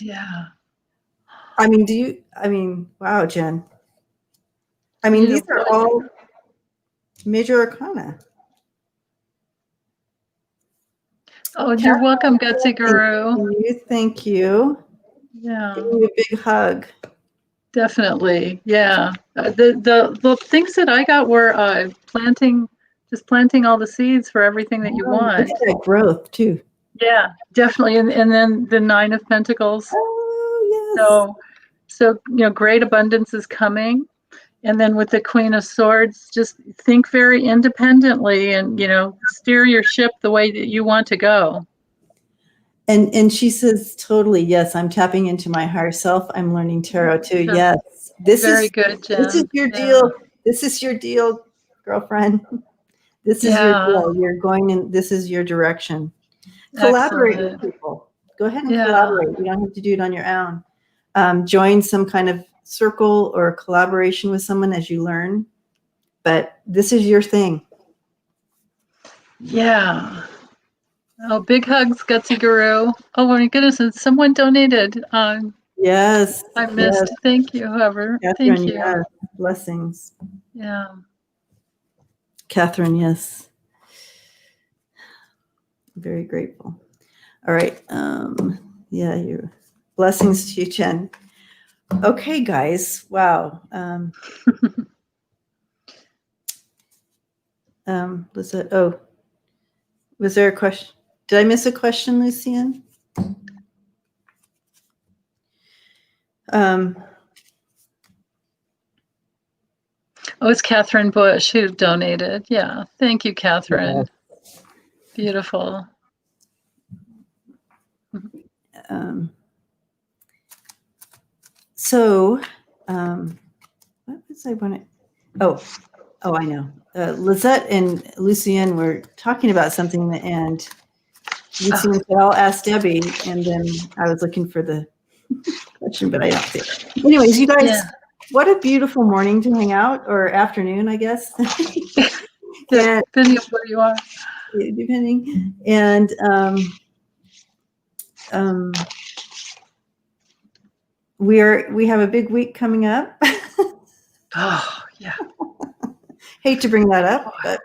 Yeah. Wow, Jen. These are all major arcana. Oh, you're welcome, Gutsy Guru. Thank you. Yeah. Give me a big hug. Definitely. Yeah. The things that I got were planting all the seeds for everything that you want. Look at that growth too. Yeah, definitely. And then the Nine of Pentacles. Oh, yes. So great abundance is coming. And then with the Queen of Swords, just think very independently and, steer your ship the way that you want to go. And she says, totally, yes, I'm tapping into my higher self. I'm learning tarot too. Yes. Very good, Jen. This is your deal. This is your deal, girlfriend. This is your deal. You're going in, this is your direction. Collaborate with people. Go ahead and collaborate. You don't have to do it on your own. Join some kind of circle or collaboration with someone as you learn. But this is your thing. Yeah. Oh, big hugs, Gutsy Guru. Oh my goodness, and someone donated. Yes. I missed. Yes. Thank you, whoever. Catherine, thank you. Yes. Blessings. Yeah. Catherine, yes. Very grateful. All right. Yeah, your blessings to you, Jen. Okay, guys. Wow. Was there a question? Did I miss a question, Lucian? Oh, it's Catherine Bush who donated. Yeah. Thank you, Catherine. Yeah. Beautiful. So, what was I want to? Oh, I know. Lizette and Lucienne were talking about something, and Lucienne said, "I'll ask Debbie," and then I was looking for the question, but I don't see it. Anyways, you guys, what a beautiful morning to hang out, or afternoon, I guess. Yeah, depending on where you are. Depending. And we have a big week coming up. Oh, yeah. Hate to bring that up, but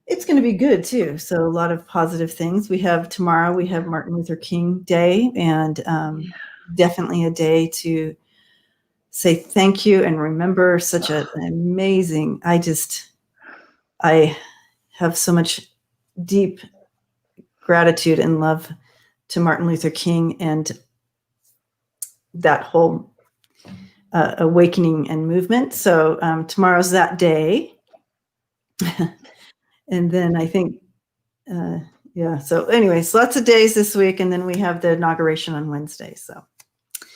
it's going to be good too. So a lot of positive things. Tomorrow we have Martin Luther King Day, and definitely a day to say thank you and remember such an amazing. I have so much deep gratitude and love to Martin Luther King and that whole awakening and movement. So tomorrow's that day. And then I think, so anyways, lots of days this week. And then we have the inauguration on Wednesday. So.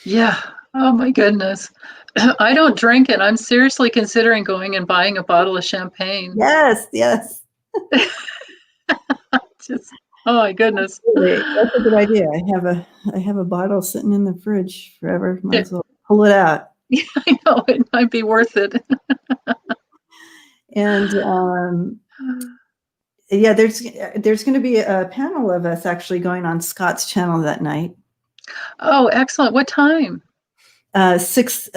Yeah. Oh my goodness. I don't drink it. I'm seriously considering going and buying a bottle of champagne. Yes. Just, oh my goodness. That's a good idea. I have a bottle sitting in the fridge forever. Might as well pull it out. Yeah, I know, it might be worth it. And there's going to be a panel of us actually going on Scott's channel that night. Oh, excellent. What time? 6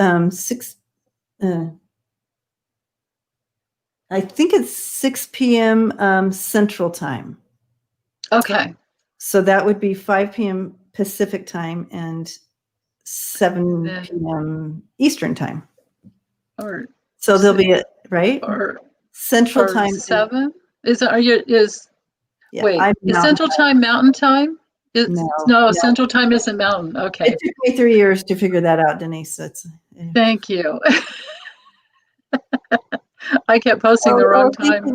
I think it's 6 p.m. Central Time. Okay. So that would be 5 p.m. Pacific Time and 7 p.m. Eastern Time. So there'll be right? Or Central Time. 7? Is Central Time Mountain Time? No, Central Time isn't Mountain. Okay. It took me 3 years to figure that out, Denise. Thank you. I kept posting the wrong time.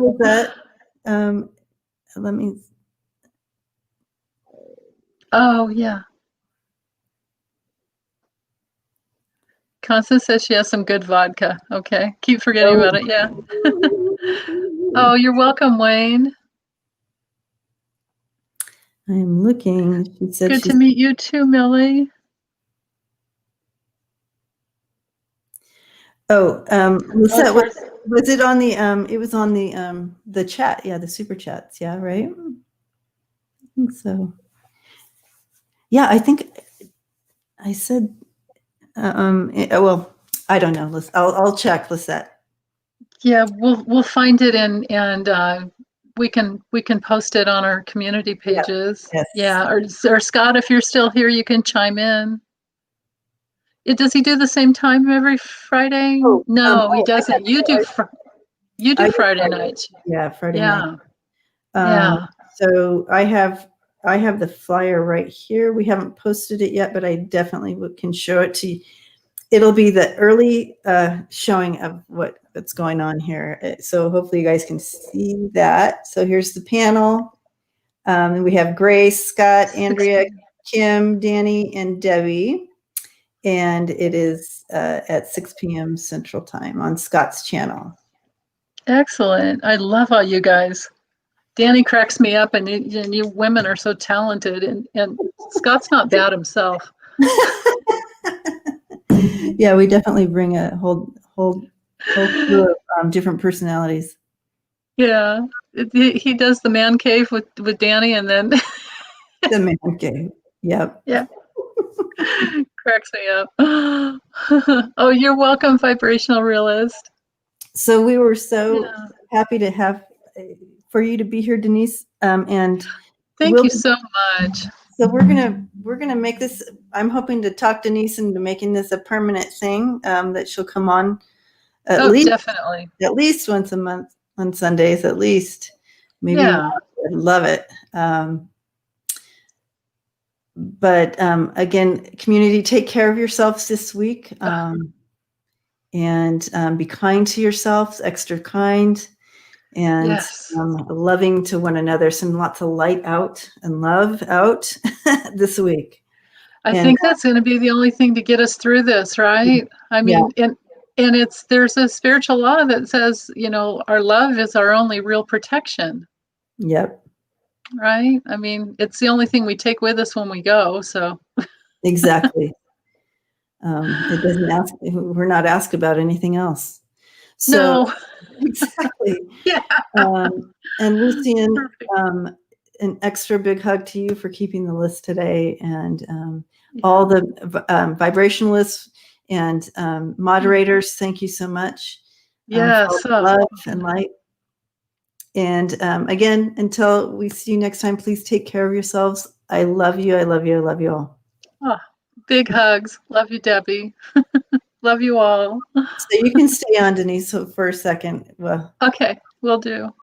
Let me. Oh, yeah. Constance says she has some good vodka. Okay. Keep forgetting about it. Yeah. Oh, you're welcome, Wayne. I'm looking. She said good to meet you too, Millie. Oh, was it on the it was on the chat, the super chats, right? I think so. Yeah, I think I said well, I don't know. I'll check, Lisette. Yeah, we'll find it and we can post it on our community pages. Yes. Yeah, or Scott, if you're still here, you can chime in. Does he do the same time every Friday? No, he doesn't. You do Friday nights. Yeah, Friday night. Yeah. So I have the flyer right here. We haven't posted it yet, but I definitely can show it to you. It'll be the early showing of what's going on here. So hopefully you guys can see that. So here's the panel. We have Grace, Scott, Andrea, Kim, Danny, and Debbie. And it is at 6 p.m. Central Time on Scott's channel. Excellent. I love all you guys. Danny cracks me up, and you women are so talented, and Scott's not bad himself. Yeah, we definitely bring a whole crew of different personalities. Yeah, he does the man cave with Danny, and then the man cave. Yep. Yeah. Cracks me up. Oh, you're welcome, Vibrational Realist. So we were so happy to have for you to be here, Denise. And thank you so much. So we're gonna make this. I'm hoping to talk Denise into making this a permanent thing. That she'll come on at least once a month on Sundays, at least. Maybe more. I'd love it. But again, community, take care of yourselves this week. and be kind to yourself, extra kind, and Yes. loving to one another. Some lots of light out and love out this week. I And think that's going to be the only thing to get us through this, right? I yeah, mean, and there's a spiritual law that says, our love is our only real protection, yep, right? I mean, it's the only thing we take with us when we go. So exactly. It doesn't ask. We're not asked about anything else. So no, exactly. yeah, And Lucian, perfect. an extra big hug to you for keeping the list today, and all Yeah. the vibrationalists and moderators. Thank you so much for all Yes. the love and light. And again, until we see you next time, please take care of yourselves. I love you. I love you. I love you all. Oh, big hugs. Love you, Debbie. Love you all. So you can stay on, Denise, for a second. Well. Okay, will do.